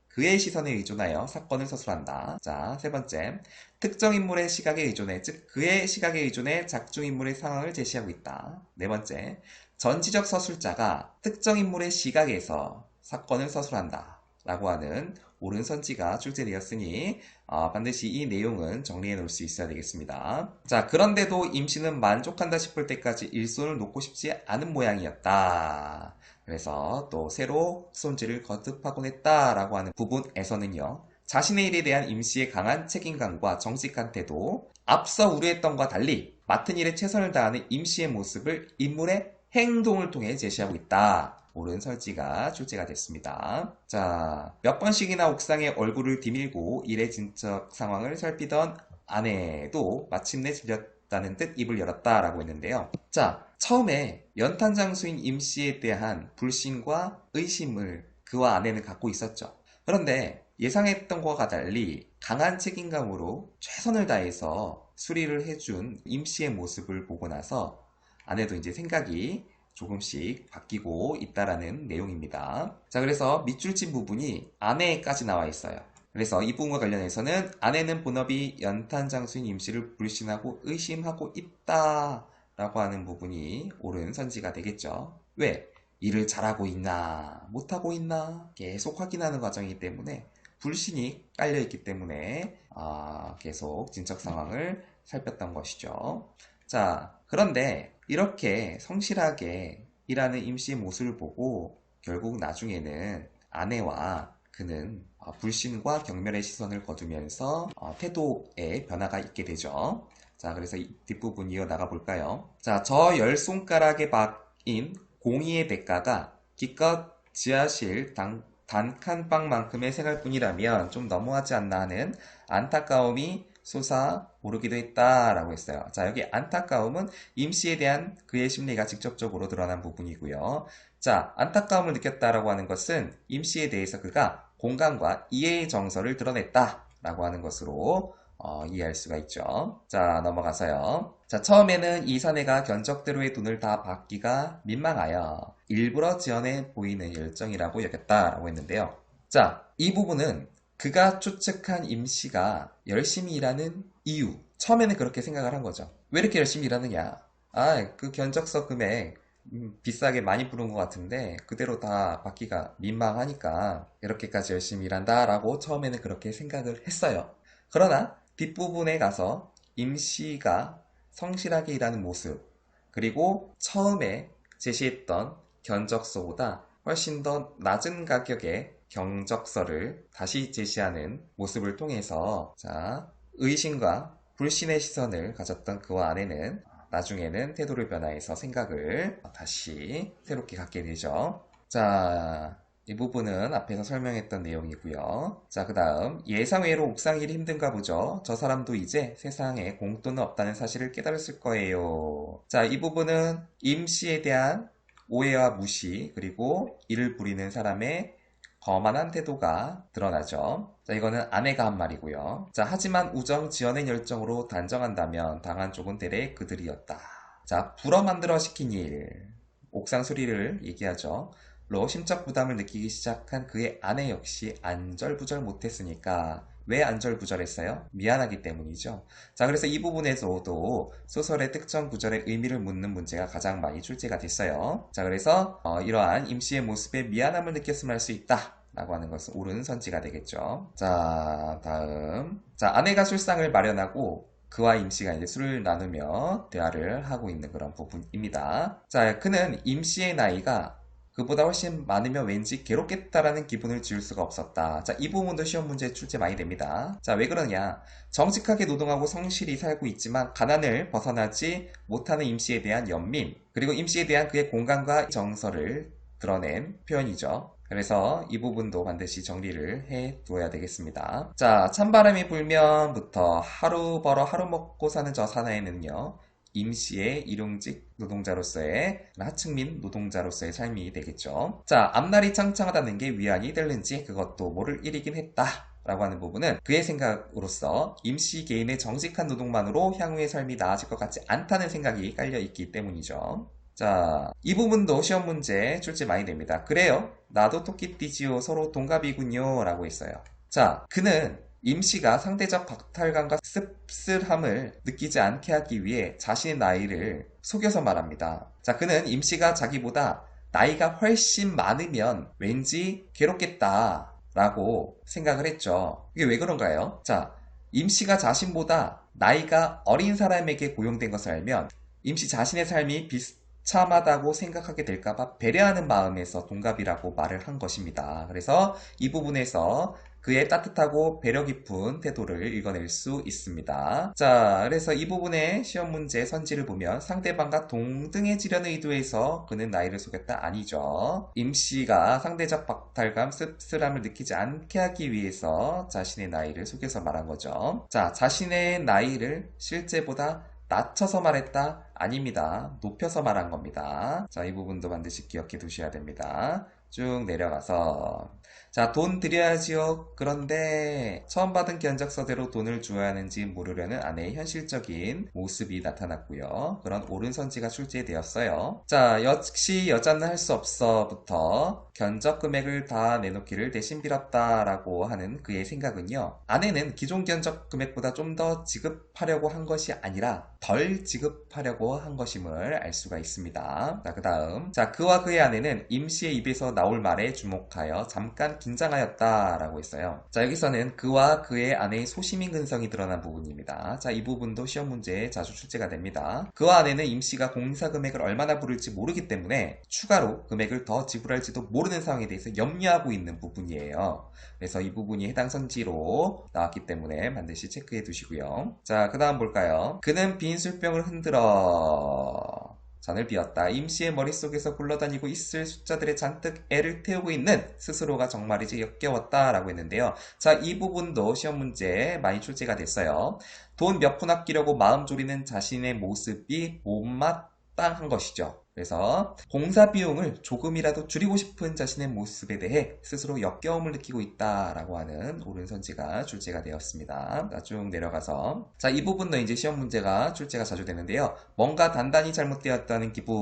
그의 시선에 의존하여 사건을 서술한다. 자, 세 번째. 특정 인물의 시각에 의존해, 즉 그의 시각에 의존해 작중 인물의 상황을 제시하고 있다. 네 번째. 전지적 서술자가 특정 인물의 시각에서 사건을 서술한다. 라고 하는 옳은 선지가 출제되었으니 반드시 이 내용은 정리해 놓을 수 있어야 되겠습니다. 자, 그런데도 임씨는 만족한다 싶을 때까지 일손을 놓고 싶지 않은 모양이었다. 그래서 또 새로 손질을 거듭하곤 했다라고 하는 부분에서는요. 자신의 일에 대한 임씨의 강한 책임감과 정직한 태도, 앞서 우려했던 것과 달리 맡은 일에 최선을 다하는 임씨의 모습을 인물의 행동을 통해 제시하고 있다. 옳은 설지가 출제가 됐습니다. 자, 몇 번씩이나 옥상에 얼굴을 디밀고 일의 진척 상황을 살피던 아내도 마침내 질렸다는 듯 입을 열었다라고 했는데요. 자, 처음에 연탄장수인 임씨에 대한 불신과 의심을 그와 아내는 갖고 있었죠. 그런데 예상했던 것과 달리 강한 책임감으로 최선을 다해서 수리를 해준 임씨의 모습을 보고 나서 아내도 이제 생각이 조금씩 바뀌고 있다라는 내용입니다. 자, 그래서 밑줄 친 부분이 아내까지 나와 있어요. 그래서 이 부분과 관련해서는 아내는 본업이 연탄장수인 임씨를 불신하고 의심하고 있다 라고 하는 부분이 옳은 선지가 되겠죠. 왜? 일을 잘하고 있나 못하고 있나 계속 확인하는 과정이기 때문에 불신이 깔려있기 때문에 계속 진척 상황을 살폈던 것이죠. 자, 그런데 이렇게 성실하게 일하는 임씨의 모습을 보고 결국 나중에는 아내와 그는 불신과 경멸의 시선을 거두면서 태도에 변화가 있게 되죠. 자, 그래서 이 뒷부분 이어나가 볼까요? 자, 저 열 손가락에 박인 공의의 대가가 기껏 지하실 단칸방만큼의 생활뿐이라면 좀 너무하지 않나 하는 안타까움이 솟아오르기도 했다라고 했어요. 자, 여기 안타까움은 임씨에 대한 그의 심리가 직접적으로 드러난 부분이고요. 자, 안타까움을 느꼈다라고 하는 것은 임씨에 대해서 그가 공감과 이해의 정서를 드러냈다라고 하는 것으로 이해할 수가 있죠. 자, 넘어가서요. 자, 처음에는 이 사내가 견적대로의 돈을 다 받기가 민망하여 일부러 지어내 보이는 열정이라고 여겼다라고 했는데요. 자, 이 부분은 그가 추측한 임씨가 열심히 일하는 이유. 처음에는 그렇게 생각을 한 거죠. 왜 이렇게 열심히 일하느냐? 그 견적서 금액 비싸게 많이 부른 것 같은데 그대로 다 받기가 민망하니까 이렇게까지 열심히 일한다라고 처음에는 그렇게 생각을 했어요. 그러나 뒷부분에 가서 임씨가 성실하게 일하는 모습, 그리고 처음에 제시했던 견적서보다 훨씬 더 낮은 가격의 경적서를 다시 제시하는 모습을 통해서 자, 의심과 불신의 시선을 가졌던 그와 아내는 나중에는 태도를 변화해서 생각을 다시 새롭게 갖게 되죠. 자, 이 부분은 앞에서 설명했던 내용이고요. 자, 그 다음 예상외로 옥상 일이 힘든가 보죠. 저 사람도 이제 세상에 공돈은 없다는 사실을 깨달았을 거예요. 자, 이 부분은 임씨에 대한 오해와 무시, 그리고 이를 부리는 사람의 거만한 태도가 드러나죠. 자, 이거는 아내가 한 말이고요. 자, 하지만 우정 지어낸 열정으로 단정한다면 당한 쪽은 대래 그들이었다. 자, 불어 만들어 시킨 일. 옥상 수리를 얘기하죠. 로 심적 부담을 느끼기 시작한 그의 아내 역시 안절부절 못했으니까 왜 안절부절했어요? 미안하기 때문이죠. 자, 그래서 이 부분에서도 소설의 특정 구절의 의미를 묻는 문제가 가장 많이 출제가 됐어요. 자, 그래서 이러한 임씨의 모습에 미안함을 느꼈으면 할 수 있다 라고 하는 것은 옳은 선지가 되겠죠. 자, 다음. 자, 아내가 술상을 마련하고 그와 임씨가 이제 술을 나누며 대화를 하고 있는 그런 부분입니다. 자, 그는 임씨의 나이가 그보다 훨씬 많으면 왠지 괴롭겠다라는 기분을 지울 수가 없었다. 자, 이 부분도 시험 문제에 출제 많이 됩니다. 자, 왜 그러냐? 정직하게 노동하고 성실히 살고 있지만 가난을 벗어나지 못하는 임씨에 대한 연민, 그리고 임씨에 대한 그의 공감과 정서를 드러낸 표현이죠. 그래서 이 부분도 반드시 정리를 해 두어야 되겠습니다. 자, 찬바람이 불면부터 하루 벌어 하루 먹고 사는 저 사나이는요, 임씨의 일용직 노동자로서의 하층민 노동자로서의 삶이 되겠죠. 자, 앞날이 창창하다는 게 위안이 되는지 그것도 모를 일이긴 했다 라고 하는 부분은 그의 생각으로서 임씨 개인의 정직한 노동만으로 향후의 삶이 나아질 것 같지 않다는 생각이 깔려 있기 때문이죠. 자, 이 부분도 시험 문제 출제 많이 됩니다. 그래요, 나도 토끼띠지요, 서로 동갑이군요 라고 했어요. 자, 그는 임씨가 상대적 박탈감과 씁쓸함을 느끼지 않게 하기 위해 자신의 나이를 속여서 말합니다. 자, 그는 임씨가 자기보다 나이가 훨씬 많으면 왠지 괴롭겠다 라고 생각을 했죠. 이게 왜 그런가요? 자, 임씨가 자신보다 나이가 어린 사람에게 고용된 것을 알면 임씨 자신의 삶이 비참하다고 생각하게 될까봐 배려하는 마음에서 동갑이라고 말을 한 것입니다. 그래서 이 부분에서 그의 따뜻하고 배려 깊은 태도를 읽어낼 수 있습니다. 자, 그래서 이 부분의 시험 문제 선지를 보면 상대방과 동등해지려는 의도에서 그는 나이를 속였다 아니죠. 임씨가 상대적 박탈감, 씁쓸함을 느끼지 않게 하기 위해서 자신의 나이를 속여서 말한 거죠. 자, 자신의 나이를 실제보다 낮춰서 말했다? 아닙니다. 높여서 말한 겁니다. 자, 이 부분도 반드시 기억해 두셔야 됩니다. 쭉 내려가서 자, 돈 드려야지요. 그런데 처음 받은 견적서대로 돈을 주어야 하는지 모르려는 아내의 현실적인 모습이 나타났고요. 그런 옳은 선지가 출제되었어요. 자, 역시 여자는 할 수 없어부터 견적 금액을 다 내놓기를 대신 빌었다라고 하는 그의 생각은요. 아내는 기존 견적 금액보다 좀 더 지급하려고 한 것이 아니라 덜 지급하려고 한 것임을 알 수가 있습니다. 자, 그 다음. 자, 그와 그의 아내는 임씨의 입에서 나올 말에 주목하여 잠깐 긴장하였다라고 했어요. 자, 여기서는 그와 그의 아내의 소시민 근성이 드러난 부분입니다. 자, 이 부분도 시험 문제에 자주 출제가 됩니다. 그와 아내는 임씨가 공사 금액을 얼마나 부를지 모르기 때문에 추가로 금액을 더 지불할지도 모르는 상황에 대해서 염려하고 있는 부분이에요. 그래서 이 부분이 해당 선지로 나왔기 때문에 반드시 체크해 두시고요. 자, 그 다음 볼까요? 그는 빈 술병을 흔들어 잔을 비웠다. 임씨의 머릿속에서 굴러다니고 있을 숫자들의 잔뜩 애를 태우고 있는 스스로가 정말이지 역겨웠다 라고 했는데요. 자, 이 부분도 시험 문제에 많이 출제가 됐어요. 돈 몇 푼 아끼려고 마음 졸이는 자신의 모습이 못마땅한 것이죠. 그래서 공사 비용을 조금이라도 줄이고 싶은 자신의 모습에 대해 스스로 역겨움을 느끼고 있다라고 하는 옳은 선지가 출제가 되었습니다. 자, 쭉 내려가서 자, 이 부분도 이제 시험 문제가 출제가 자주 되는데요. 뭔가 단단히 잘못되었다는 기분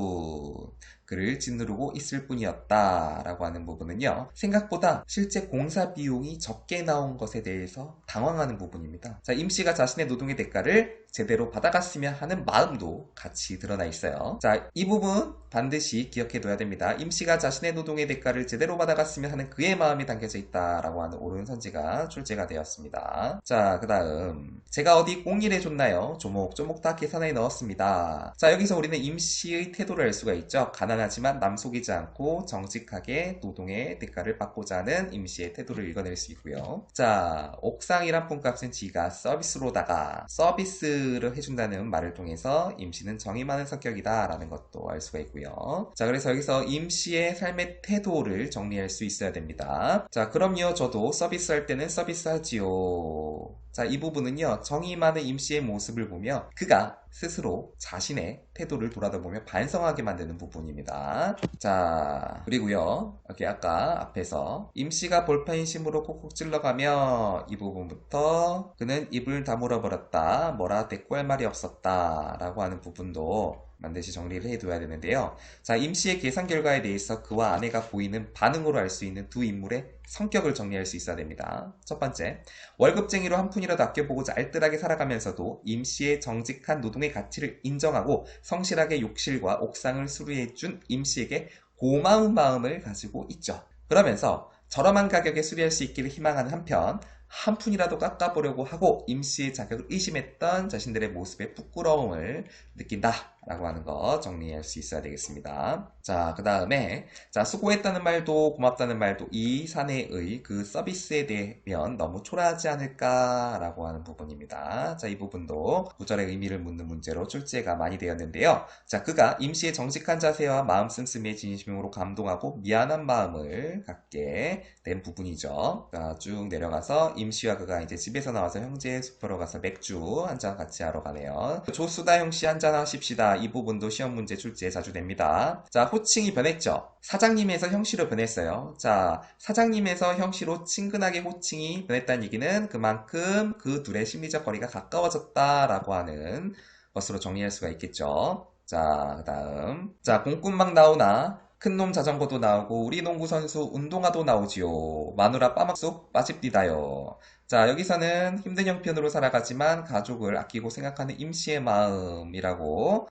그를 짓누르고 있을 뿐이었다 라고 하는 부분은요, 생각보다 실제 공사 비용이 적게 나온 것에 대해서 당황하는 부분입니다. 자, 임씨가 자신의 노동의 대가를 제대로 받아갔으면 하는 마음도 같이 드러나 있어요. 자, 이 부분 반드시 기억해 둬야 됩니다. 임씨가 자신의 노동의 대가를 제대로 받아갔으면 하는 그의 마음이 담겨져 있다라고 하는 옳은 선지가 출제가 되었습니다. 자, 그 다음 제가 어디 꽁일해 줬나요? 조목조목 다 계산해 넣었습니다. 자, 여기서 우리는 임씨의 태도를 알 수가 있죠. 가난하지만 남 속이지 않고 정직하게 노동의 대가를 받고자 하는 임씨의 태도를 읽어낼 수 있고요. 자, 옥상이란 품값은 지가 서비스로다가 서비스를 해준다는 말을 통해서 임씨는 정이 많은 성격이다 라는 것도 알 수가 있고요. 자, 그래서 여기서 임씨의 삶의 태도를 정리할 수 있어야 됩니다. 자, 그럼요, 저도 서비스할 때는 서비스하지요. 자, 이 부분은요, 정이 많은 임씨의 모습을 보며 그가 스스로 자신의 태도를 돌아다보며 반성하게 만드는 부분입니다. 자, 그리고요, 여기 아까 앞에서 임씨가 볼펜심으로 콕콕 찔러가며 이 부분부터 그는 입을 다물어 버렸다, 뭐라 대꾸할 말이 없었다 라고 하는 부분도 반드시 정리를 해둬야 되는데요. 자, 임씨의 계산 결과에 대해서 그와 아내가 보이는 반응으로 알 수 있는 두 인물의 성격을 정리할 수 있어야 됩니다. 첫 번째, 월급쟁이로 한 푼이라도 아껴보고자 알뜰하게 살아가면서도 임씨의 정직한 노동의 가치를 인정하고 성실하게 욕실과 옥상을 수리해준 임씨에게 고마운 마음을 가지고 있죠. 그러면서 저렴한 가격에 수리할 수 있기를 희망하는 한편 한 푼이라도 깎아보려고 하고 임씨의 자격을 의심했던 자신들의 모습에 부끄러움을 느낀다 라고 하는 거 정리할 수 있어야 되겠습니다. 자, 그 다음에 자, 수고했다는 말도 고맙다는 말도 이 사내의 그 서비스에 대면 너무 초라하지 않을까 라고 하는 부분입니다. 자, 이 부분도 구절의 의미를 묻는 문제로 출제가 많이 되었는데요. 자, 그가 임씨의 정직한 자세와 마음 씀씀이에 진심으로 감동하고 미안한 마음을 갖게 된 부분이죠. 자, 쭉 내려가서 임씨와 그가 이제 집에서 나와서 형제의 숲으로 가서 맥주 한잔 같이 하러 가네요. 조수다 형씨 한잔 하십시다. 이 부분도 시험 문제 출제에 자주 됩니다. 자, 호칭이 변했죠. 사장님에서 형씨로 변했어요. 자, 사장님에서 형씨로 친근하게 호칭이 변했다는 얘기는 그만큼 그 둘의 심리적 거리가 가까워졌다라고 하는 것으로 정리할 수가 있겠죠. 자, 그 다음 자, 공꾼막 나오나 큰놈 자전거도 나오고 우리 농구 선수 운동화도 나오지요. 마누라 빠막쑥 빠집디다요. 자, 여기서는 힘든 형편으로 살아가지만 가족을 아끼고 생각하는 임씨의 마음이라고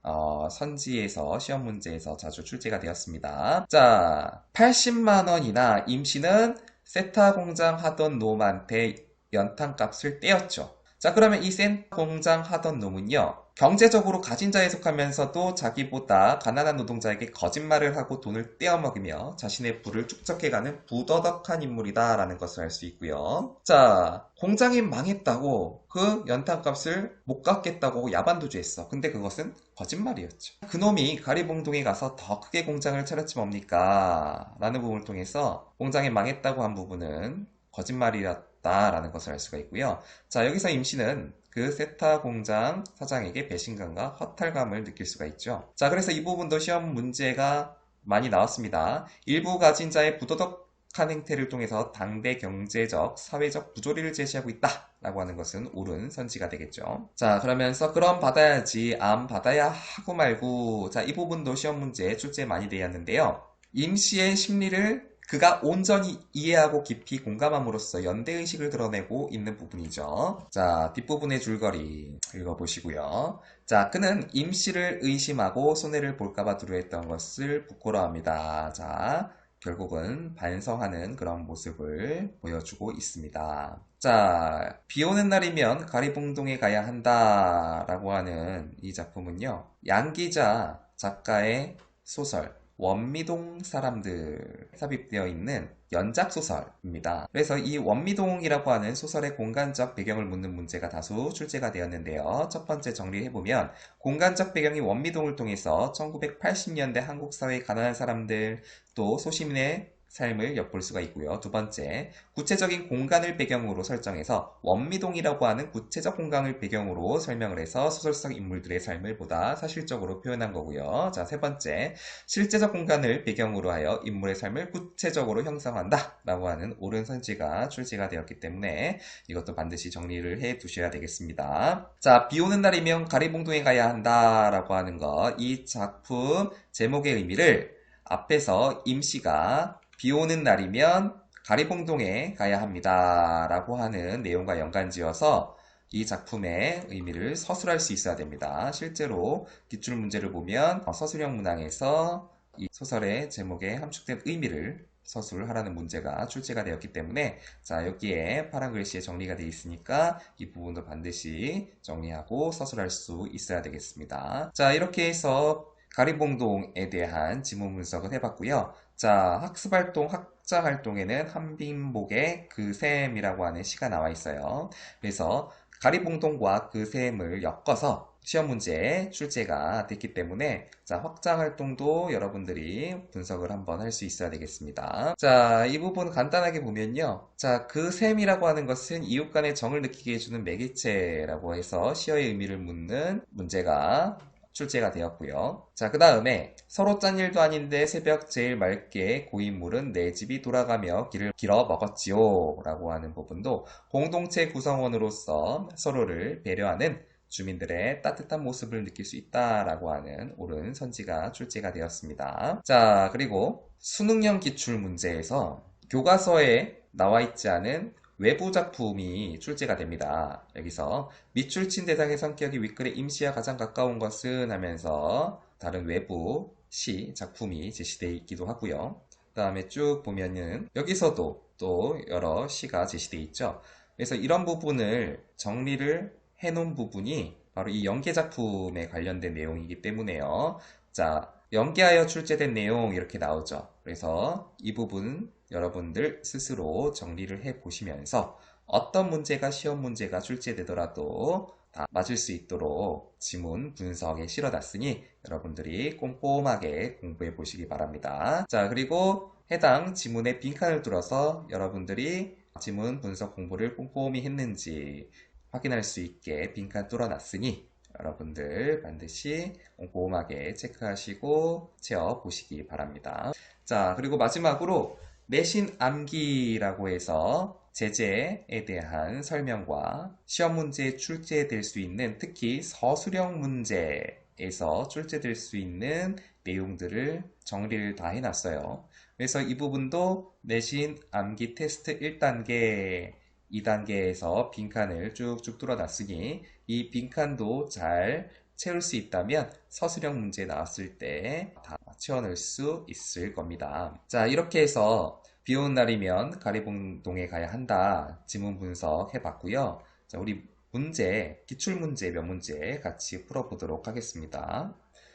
선지에서 시험 문제에서 자주 출제가 되었습니다. 자, 80만 원이나 임씨는 세타 공장 하던 놈한테 연탄값을 떼었죠. 자, 그러면 이 센 공장 하던 놈은요, 경제적으로 가진 자에 속하면서도 자기보다 가난한 노동자에게 거짓말을 하고 돈을 떼어먹으며 자신의 부를 축적해가는 부더덕한 인물이다라는 것을 알 수 있고요. 자, 공장이 망했다고 그 연탄값을 못 갚겠다고 야반도주했어. 근데 그것은 거짓말이었죠. 그놈이 가리봉동에 가서 더 크게 공장을 차렸지 뭡니까? 라는 부분을 통해서 공장이 망했다고 한 부분은 거짓말이었다라는 것을 알 수가 있고요. 자, 여기서 임씨는 그 세타 공장 사장에게 배신감과 허탈감을 느낄 수가 있죠. 자, 그래서 이 부분도 시험 문제가 많이 나왔습니다. 일부 가진 자의 부도덕한 행태를 통해서 당대 경제적, 사회적 부조리를 제시하고 있다 라고 하는 것은 옳은 선지가 되겠죠. 자, 그러면서 그럼 받아야지, 암 받아야 하고 말고, 자, 이 부분도 시험 문제에 출제 많이 되었는데요. 임씨의 심리를 그가 온전히 이해하고 깊이 공감함으로써 연대의식을 드러내고 있는 부분이죠. 자, 뒷부분의 줄거리 읽어보시고요. 자, 그는 임씨를 의심하고 손해를 볼까봐 두려워했던 것을 부끄러워합니다. 자, 결국은 반성하는 그런 모습을 보여주고 있습니다. 자, 비 오는 날이면 가리봉동에 가야 한다라고 하는 이 작품은요, 양기자 작가의 소설 원미동 사람들 삽입되어 있는 연작 소설입니다. 그래서 이 원미동이라고 하는 소설의 공간적 배경을 묻는 문제가 다수 출제가 되었는데요. 첫 번째 정리해보면 공간적 배경이 원미동을 통해서 1980년대 한국 사회의 가난한 사람들 또 소시민의 삶을 엿볼 수가 있고요. 두 번째, 구체적인 공간을 배경으로 설정해서 원미동이라고 하는 구체적 공간을 배경으로 설명을 해서 소설적 인물들의 삶을 보다 사실적으로 표현한 거고요. 자, 세 번째, 실제적 공간을 배경으로 하여 인물의 삶을 구체적으로 형성한다 라고 하는 옳은 선지가 출제가 되었기 때문에 이것도 반드시 정리를 해 두셔야 되겠습니다. 자, 비 오는 날이면 가리봉동에 가야 한다 라고 하는 것, 이 작품 제목의 의미를 앞에서 임씨가 비 오는 날이면 가리봉동에 가야 합니다 라고 하는 내용과 연관지어서 이 작품의 의미를 서술할 수 있어야 됩니다. 실제로 기출문제를 보면 서술형 문항에서 이 소설의 제목에 함축된 의미를 서술하라는 문제가 출제가 되었기 때문에 자, 여기에 파란 글씨에 정리가 되어 있으니까 이 부분도 반드시 정리하고 서술할 수 있어야 되겠습니다. 자, 이렇게 해서 가리봉동에 대한 지문 분석을 해봤고요. 자, 학습활동, 학자활동에는 한빈복의 그 셈이라고 하는 시가 나와 있어요. 그래서 가리봉동과 그 셈을 엮어서 시험 문제에 출제가 됐기 때문에 자, 확장활동도 여러분들이 분석을 한번 할 수 있어야 되겠습니다. 자, 이 부분 간단하게 보면요. 자, 그 셈이라고 하는 것은 이웃 간의 정을 느끼게 해주는 매개체라고 해서 시어의 의미를 묻는 문제가 출제가 되었고요. 자, 그 다음에 서로 짠 일도 아닌데 새벽 제일 맑게 고인물은 내 집이 돌아가며 길을 길어 먹었지요 라고 하는 부분도 공동체 구성원으로서 서로를 배려하는 주민들의 따뜻한 모습을 느낄 수 있다라고 하는 옳은 선지가 출제가 되었습니다. 자, 그리고 수능형 기출 문제에서 교과서에 나와 있지 않은 외부 작품이 출제가 됩니다. 여기서 밑줄친 대상의 성격이 윗글의 임시와 가장 가까운 것은 하면서 다른 외부 시 작품이 제시되어 있기도 하고요. 그 다음에 쭉 보면은 여기서도 또 여러 시가 제시되어 있죠. 그래서 이런 부분을 정리를 해놓은 부분이 바로 이 연계 작품에 관련된 내용이기 때문에요. 자, 연계하여 출제된 내용 이렇게 나오죠. 그래서 이 부분 여러분들 스스로 정리를 해 보시면서 어떤 문제가 시험 문제가 출제되더라도 다 맞을 수 있도록 지문 분석에 실어놨으니 여러분들이 꼼꼼하게 공부해 보시기 바랍니다. 자, 그리고 해당 지문에 빈칸을 뚫어서 여러분들이 지문 분석 공부를 꼼꼼히 했는지 확인할 수 있게 빈칸 뚫어놨으니 여러분들 반드시 꼼꼼하게 체크하시고 채워보시기 바랍니다. 자, 그리고 마지막으로 내신 암기라고 해서 제재에 대한 설명과 시험 문제에 출제될 수 있는 특히 서술형 문제에서 출제될 수 있는 내용들을 정리를 다 해놨어요. 그래서 이 부분도 내신 암기 테스트 1단계 2단계에서 빈칸을 쭉쭉 뚫어놨으니 이 빈칸도 잘 채울 수 있다면 서술형 문제 나왔을 때 다 채워넣을 수 있을 겁니다. 자, 이렇게 해서 비 오는 날이면 가리봉동에 가야 한다 지문 분석 해봤고요. 자, 우리 문제, 기출문제 몇 문제 같이 풀어보도록 하겠습니다.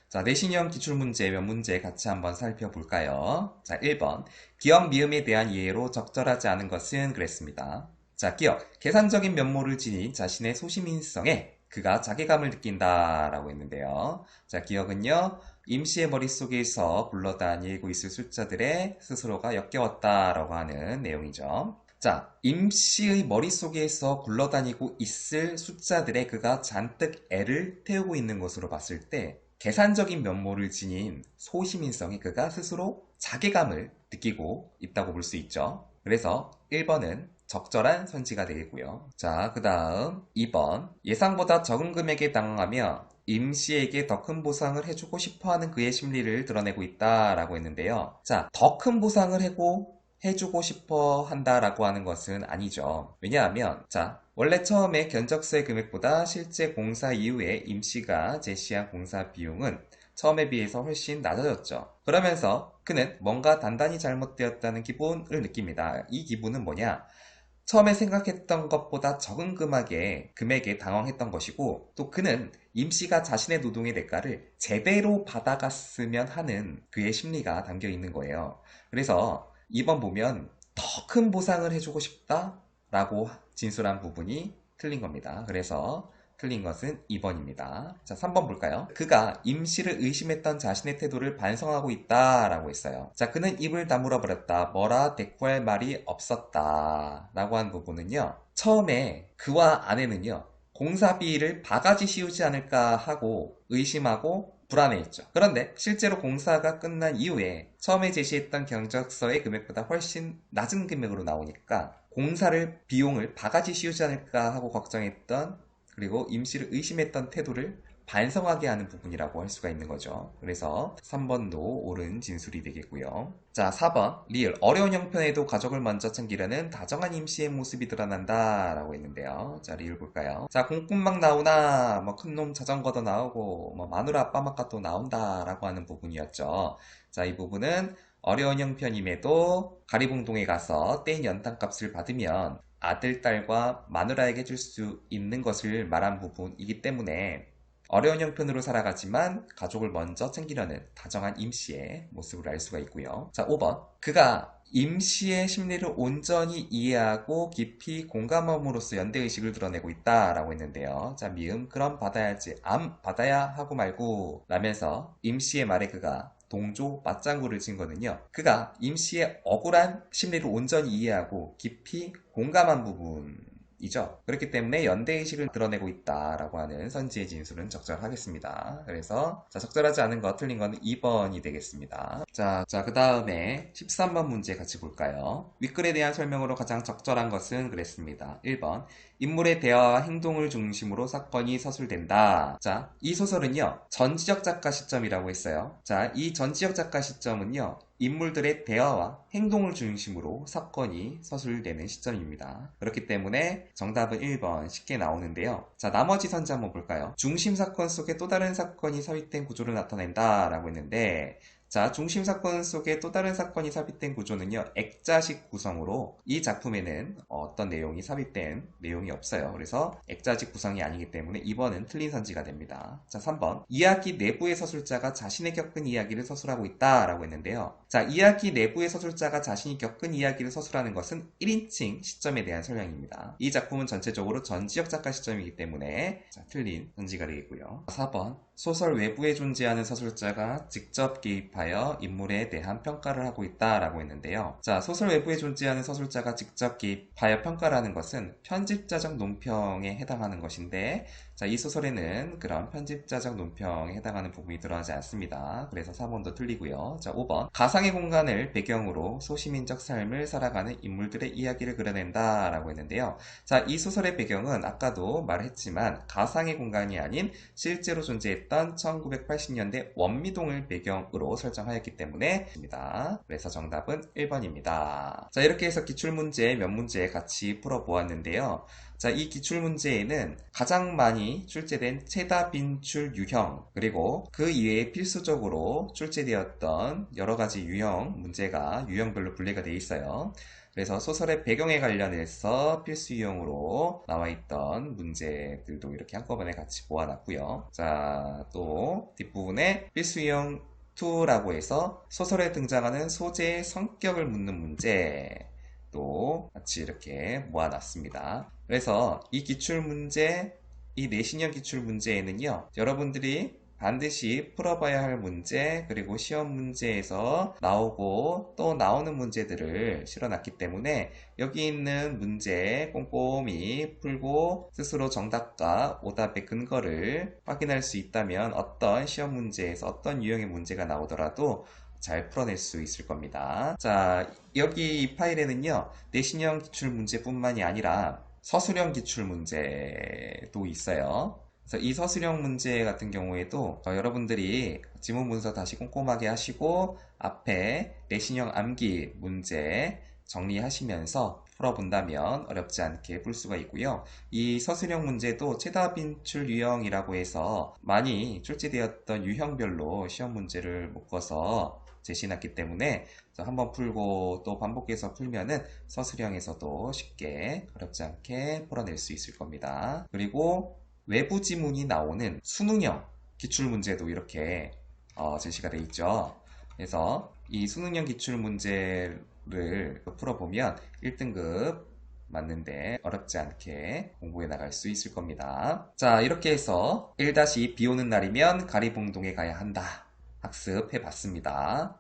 자, 내신형 기출문제 몇 문제 같이 한번 살펴볼까요? 자, 1번 기억 미음에 대한 이해로 적절하지 않은 것은 그랬습니다. 자, 기억. 계산적인 면모를 지닌 자신의 소시민성에 그가 자괴감을 느낀다 라고 했는데요. 자, 기억은요. 임시의 머릿속에서 굴러다니고 있을 숫자들의 스스로가 역겨웠다 라고 하는 내용이죠. 자, 임시의 머릿속에서 굴러다니고 있을 숫자들의 그가 잔뜩 애를 태우고 있는 것으로 봤을 때 계산적인 면모를 지닌 소시민성에 그가 스스로 자괴감을 느끼고 있다고 볼 수 있죠. 그래서 1번은 적절한 선지가 되겠고요. 자, 그 다음 2번 예상보다 적은 금액에 당황하며 임씨에게 더 큰 보상을 해주고 싶어하는 그의 심리를 드러내고 있다라고 했는데요. 자, 더 큰 보상을 해주고 싶어 한다라고 하는 것은 아니죠. 왜냐하면 자, 원래 처음에 견적서의 금액보다 실제 공사 이후에 임시가 제시한 공사 비용은 처음에 비해서 훨씬 낮아졌죠. 그러면서 그는 뭔가 단단히 잘못되었다는 기분을 느낍니다. 이 기분은 뭐냐? 처음에 생각했던 것보다 적은 금액에 당황했던 것이고, 또 그는 임씨가 자신의 노동의 대가를 제대로 받아갔으면 하는 그의 심리가 담겨 있는 거예요. 그래서 이번 보면 더 큰 보상을 해주고 싶다라고 진술한 부분이 틀린 겁니다. 그래서 틀린 것은 2번입니다. 자, 3번 볼까요? 그가 임씨를 의심했던 자신의 태도를 반성하고 있다라고 했어요. 자, 그는 입을 다물어 버렸다. 뭐라 대꾸할 말이 없었다. 라고 한 부분은요. 처음에 그와 아내는요. 공사비를 바가지 씌우지 않을까 하고 의심하고 불안해했죠. 그런데 실제로 공사가 끝난 이후에 처음에 제시했던 경적서의 금액보다 훨씬 낮은 금액으로 나오니까 비용을 바가지 씌우지 않을까 하고 걱정했던 그리고 임씨를 의심했던 태도를 반성하게 하는 부분이라고 할 수가 있는 거죠. 그래서 3번도 옳은 진술이 되겠고요. 자, 4번 리을 어려운 형편에도 가족을 먼저 챙기려는 다정한 임씨의 모습이 드러난다 라고 했는데요. 자, 리을 볼까요? 자, 공꾼막 나오나 뭐 큰놈 자전거도 나오고 뭐 마누라 아빠막가도 나온다 라고 하는 부분이었죠. 자, 이 부분은 어려운 형편임에도 가리봉동에 가서 뗀 연탄값을 받으면 아들, 딸과 마누라에게 줄 수 있는 것을 말한 부분이기 때문에 어려운 형편으로 살아가지만 가족을 먼저 챙기려는 다정한 임씨의 모습을 알 수가 있고요. 자, 5번. 그가 임씨의 심리를 온전히 이해하고 깊이 공감함으로써 연대의식을 드러내고 있다라고 했는데요. 자, 미음. 그럼 받아야지. 받아야 하고 말고 라면서 임씨의 말에 그가 동조 맞장구를 친 거는요. 그가 임씨의 억울한 심리를 온전히 이해하고 깊이 공감한 부분이죠. 그렇기 때문에 연대의식을 드러내고 있다라고 하는 선지의 진술은 적절하겠습니다. 그래서 적절하지 않은 거 틀린 거는 2번이 되겠습니다. 자, 그 다음에 13번 문제 같이 볼까요? 윗글에 대한 설명으로 가장 적절한 것은 그랬습니다. 1번 인물의 대화와 행동을 중심으로 사건이 서술된다. 자, 이 소설은요. 전지적 작가 시점이라고 했어요. 자, 이 전지적 작가 시점은요. 인물들의 대화와 행동을 중심으로 사건이 서술되는 시점입니다. 그렇기 때문에 정답은 1번 쉽게 나오는데요. 자, 나머지 선지 한번 볼까요? 중심 사건 속에 또 다른 사건이 삽입된 구조를 나타낸다 라고 했는데 자, 중심 사건 속에 또 다른 사건이 삽입된 구조는요, 액자식 구성으로 이 작품에는 어떤 내용이 삽입된 내용이 없어요. 그래서 액자식 구성이 아니기 때문에 2번은 틀린 선지가 됩니다. 자, 3번. 이야기 내부의 서술자가 자신의 겪은 이야기를 서술하고 있다라고 했는데요. 자, 이야기 내부의 서술자가 자신이 겪은 이야기를 서술하는 것은 1인칭 시점에 대한 설명입니다. 이 작품은 전체적으로 전지적 작가 시점이기 때문에 자, 틀린 선지가 되겠고요. 4번. 소설 외부에 존재하는 서술자가 직접 개입하여 인물에 대한 평가를 하고 있다라고 했는데요. 자, 소설 외부에 존재하는 서술자가 직접 개입하여 평가를 하는 것은 편집자적 논평에 해당하는 것인데 자, 이 소설에는 그런 편집자적 논평에 해당하는 부분이 들어가지 않습니다. 그래서 4번도 틀리고요. 자, 5번. 가상의 공간을 배경으로 소시민적 삶을 살아가는 인물들의 이야기를 그려낸다 라고 했는데요. 자, 이 소설의 배경은 아까도 말했지만 가상의 공간이 아닌 실제로 존재했던 1980년대 원미동을 배경으로 설정하였기 때문에 입니다. 그래서 정답은 1번입니다. 자, 이렇게 해서 기출문제 몇 문제 같이 풀어보았는데요. 자, 이 기출문제에는 가장 많이 출제된 체다 빈출 유형 그리고 그 이외에 필수적으로 출제되었던 여러가지 유형 문제가 유형별로 분리가 되어 있어요. 그래서 소설의 배경에 관련해서 필수 유형으로 나와있던 문제들도 이렇게 한꺼번에 같이 모아놨고요. 자, 또 뒷부분에 필수 유형 2라고 해서 소설에 등장하는 소재의 성격을 묻는 문제 또 같이 이렇게 모아놨습니다. 그래서 이 기출문제, 이 내신형 기출문제에는요, 여러분들이 반드시 풀어봐야 할 문제, 그리고 시험 문제에서 나오고 또 나오는 문제들을 실어놨기 때문에 여기 있는 문제 꼼꼼히 풀고 스스로 정답과 오답의 근거를 확인할 수 있다면 어떤 시험 문제에서 어떤 유형의 문제가 나오더라도 잘 풀어낼 수 있을 겁니다. 자, 여기 이 파일에는요, 내신형 기출문제뿐만이 아니라 서술형 기출문제도 있어요. 그래서 이 서술형 문제 같은 경우에도 여러분들이 지문 문서 다시 꼼꼼하게 하시고 앞에 내신형 암기 문제 정리하시면서 풀어본다면 어렵지 않게 풀 수가 있고요. 이 서술형 문제도 최다 빈출 유형이라고 해서 많이 출제되었던 유형별로 시험 문제를 묶어서 제시해놨기 때문에 한번 풀고 또 반복해서 풀면은 서술형에서도 쉽게 어렵지 않게 풀어낼 수 있을 겁니다. 그리고 외부 지문이 나오는 수능형 기출문제도 이렇게 제시가 되어 있죠. 그래서 이 수능형 기출문제를 풀어보면 1등급 맞는데 어렵지 않게 공부해 나갈 수 있을 겁니다. 자, 이렇게 해서 1-2 비 오는 날이면 가리봉동에 가야 한다. 학습해 봤습니다.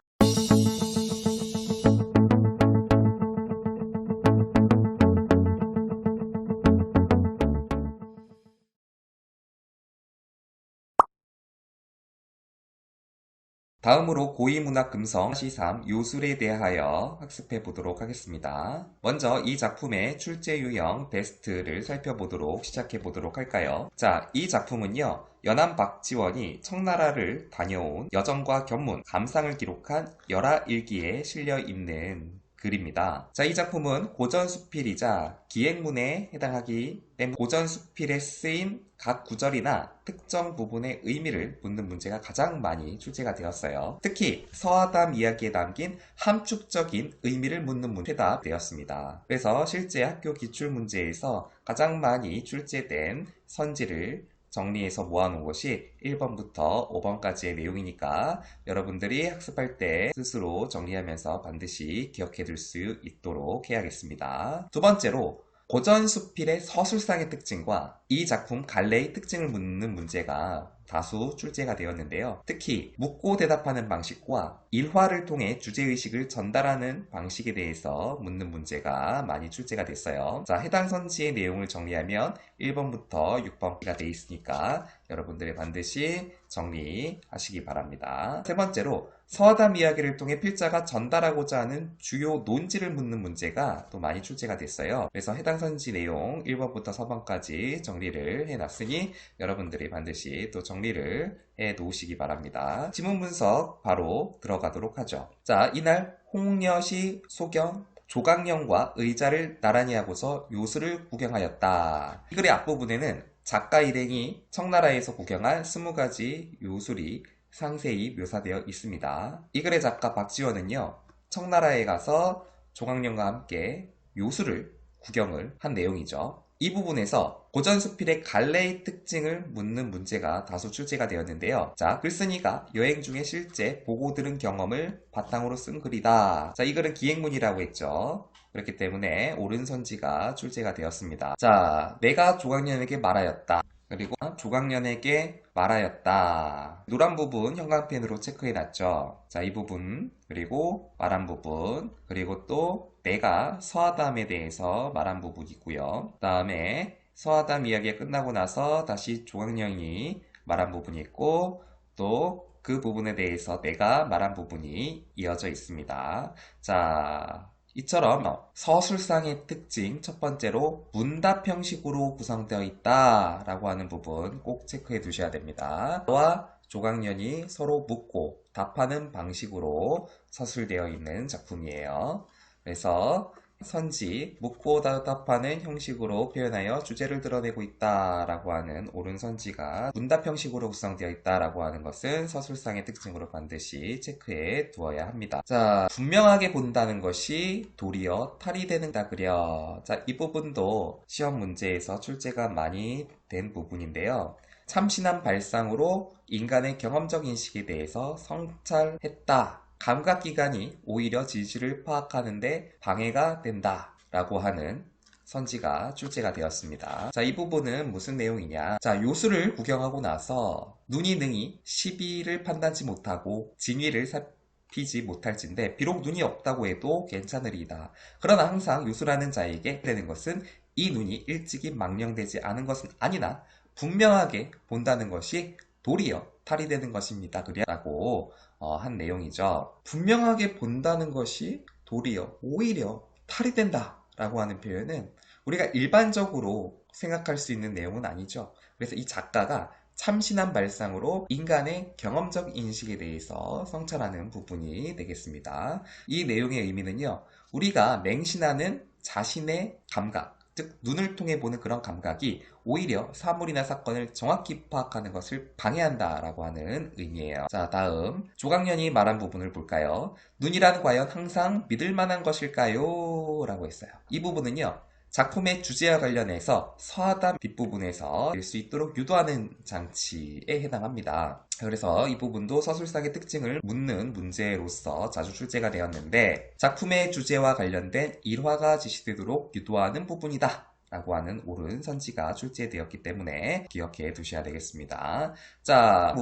다음으로 고위문학 금성 시3 요술에 대하여 학습해 보도록 하겠습니다. 먼저 이 작품의 출제 유형 베스트를 살펴보도록 시작해 보도록 할까요? 자, 이 작품은요. 연암 박지원이 청나라를 다녀온 여정과 견문, 감상을 기록한 열하일기에 실려 있는 글입니다. 자, 이 작품은 고전수필이자 기행문에 해당하기 때문에 고전수필에 쓰인 각 구절이나 특정 부분의 의미를 묻는 문제가 가장 많이 출제가 되었어요. 특히 서하담 이야기에 담긴 함축적인 의미를 묻는 문제 해답되었습니다. 그래서 실제 학교 기출문제에서 가장 많이 출제된 선지를 정리해서 모아놓은 것이 1번부터 5번까지의 내용이니까 여러분들이 학습할 때 스스로 정리하면서 반드시 기억해 둘 수 있도록 해야겠습니다. 두 번째로 고전수필의 서술상의 특징과 이 작품 갈래의 특징을 묻는 문제가 다수 출제가 되었는데요. 특히 묻고 대답하는 방식과 일화를 통해 주제의식을 전달하는 방식에 대해서 묻는 문제가 많이 출제가 됐어요. 자, 해당 선지의 내용을 정리하면 1번부터 6번까지가 되어 있으니까 여러분들이 반드시 정리하시기 바랍니다. 세 번째로 서하담 이야기를 통해 필자가 전달하고자 하는 주요 논지를 묻는 문제가 또 많이 출제가 됐어요. 그래서 해당 선지 내용 1번부터 4번까지 정리를 해놨으니 여러분들이 반드시 또 정리를 해 놓으시기 바랍니다. 지문 분석 바로 들어가도록 하죠. 자, 이날 홍여시 소경 조강령과 의자를 나란히 하고서 요술을 구경하였다. 이 글의 앞부분에는 작가 일행이 청나라에서 구경한 20가지 요술이 상세히 묘사되어 있습니다. 이 글의 작가 박지원은요, 청나라에 가서 조강령과 함께 요술을 구경을 한 내용이죠. 이 부분에서 고전수필의 갈래의 특징을 묻는 문제가 다수 출제가 되었는데요. 자, 글쓴이가 여행 중에 실제 보고 들은 경험을 바탕으로 쓴 글이다. 자, 이 글은 기행문이라고 했죠. 그렇기 때문에 옳은 선지가 출제가 되었습니다. 자, 내가 조강령에게 말하였다. 그리고 조강련에게 말하였다. 노란 부분 형광펜으로 체크해놨죠. 자, 이 부분, 그리고 말한 부분, 그리고 또 내가 서하담에 대해서 말한 부분이고요. 그 다음에 서하담 이야기가 끝나고 나서 다시 조강련이 말한 부분이 있고 또 그 부분에 대해서 내가 말한 부분이 이어져 있습니다. 자, 이처럼 서술상의 특징 첫 번째로 문답 형식으로 구성되어 있다 라고 하는 부분 꼭 체크해 두셔야 됩니다. 와 조강련이 서로 묻고 답하는 방식으로 서술되어 있는 작품이에요. 그래서 선지, 묻고 답하는 형식으로 표현하여 주제를 드러내고 있다라고 하는 옳은 선지가 문답 형식으로 구성되어 있다라고 하는 것은 서술상의 특징으로 반드시 체크해 두어야 합니다. 자, 분명하게 본다는 것이 도리어 탈이 되는다 그려. 자, 이 부분도 시험 문제에서 출제가 많이 된 부분인데요. 참신한 발상으로 인간의 경험적 인식에 대해서 성찰했다. 감각기관이 오히려 진실을 파악하는 데 방해가 된다 라고 하는 선지가 출제가 되었습니다. 자, 이 부분은 무슨 내용이냐. 자, 요술을 구경하고 나서 눈이 능히 시비를 판단치 못하고 진위를 살피지 못할진데 비록 눈이 없다고 해도 괜찮으리이다. 그러나 항상 요술하는 자에게 되는 것은 이 눈이 일찍이 망령되지 않은 것은 아니나 분명하게 본다는 것이 도리어 탈이 되는 것입니다. 그래라고 한 내용이죠. 분명하게 본다는 것이 도리어 오히려 탈이 된다 라고 하는 표현은 우리가 일반적으로 생각할 수 있는 내용은 아니죠. 그래서 이 작가가 참신한 발상으로 인간의 경험적 인식에 대해서 성찰하는 부분이 되겠습니다. 이 내용의 의미는요, 우리가 맹신하는 자신의 감각, 즉 눈을 통해 보는 그런 감각이 오히려 사물이나 사건을 정확히 파악하는 것을 방해한다라고 하는 의미예요. 자, 다음 조강련이 말한 부분을 볼까요? 눈이란 과연 항상 믿을 만한 것일까요? 라고 했어요. 이 부분은요, 작품의 주제와 관련해서 서하단 뒷부분에서 될 수 있도록 유도하는 장치에 해당합니다. 그래서 이 부분도 서술상의 특징을 묻는 문제로서 자주 출제가 되었는데, 작품의 주제와 관련된 일화가 제시되도록 유도하는 부분이다 라고 하는 옳은 선지가 출제되었기 때문에 기억해 두셔야 되겠습니다. 자,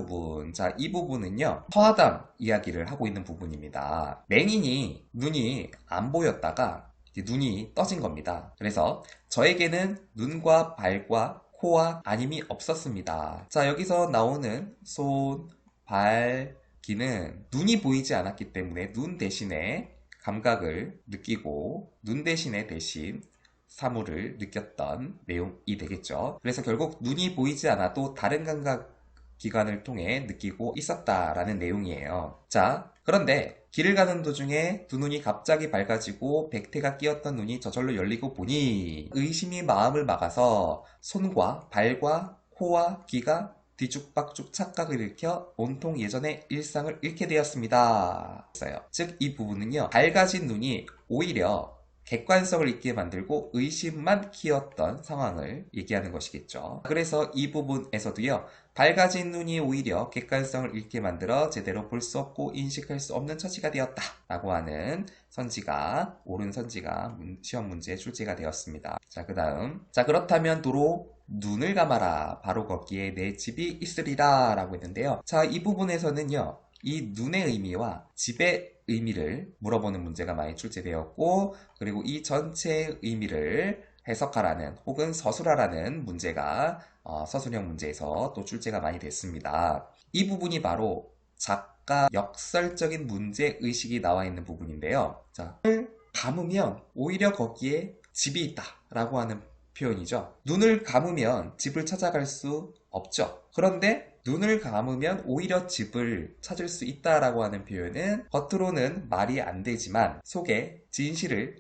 이 부분은요, 서하담 이야기를 하고 있는 부분입니다. 맹인이 눈이 안 보였다가 눈이 떠진 겁니다. 그래서 저에게는 눈과 발과 코와 안임이 없었습니다. 자, 여기서 나오는 손, 발, 귀는 눈이 보이지 않았기 때문에 눈 대신에 감각을 느끼고 눈 대신에 대신 사물을 느꼈던 내용이 되겠죠. 그래서 결국 눈이 보이지 않아도 다른 감각 기관을 통해 느끼고 있었다라는 내용이에요. 자, 그런데 길을 가는 도중에 두 눈이 갑자기 밝아지고 백태가 끼었던 눈이 저절로 열리고 보니 의심이 마음을 막아서 손과 발과 코와 귀가 뒤죽박죽 착각을 일으켜 온통 예전의 일상을 잃게 되었습니다. 즉, 이 부분은요, 밝아진 눈이 오히려 객관성을 잊게 만들고 의심만 키웠던 상황을 얘기하는 것이겠죠. 그래서 이 부분에서도요, 밝아진 눈이 오히려 객관성을 잃게 만들어 제대로 볼 수 없고 인식할 수 없는 처지가 되었다 라고 하는 선지가, 옳은 선지가 시험 문제에 출제가 되었습니다. 자, 그 다음, 자, 그렇다면 도로 눈을 감아라, 바로 거기에 내 집이 있으리라 라고 했는데요. 자, 이 부분에서는요, 이 눈의 의미와 집의 의미를 물어보는 문제가 많이 출제되었고, 그리고 이 전체의 의미를 해석하라는 혹은 서술하라는 문제가 서술형 문제에서 또 출제가 많이 됐습니다. 이 부분이 바로 작가 역설적인 문제의식이 나와 있는 부분인데요. 자, 눈을 감으면 오히려 거기에 집이 있다 라고 하는 표현이죠. 눈을 감으면 집을 찾아갈 수 없죠. 그런데 눈을 감으면 오히려 집을 찾을 수 있다라고 하는 표현은 겉으로는 말이 안 되지만 속에 진실을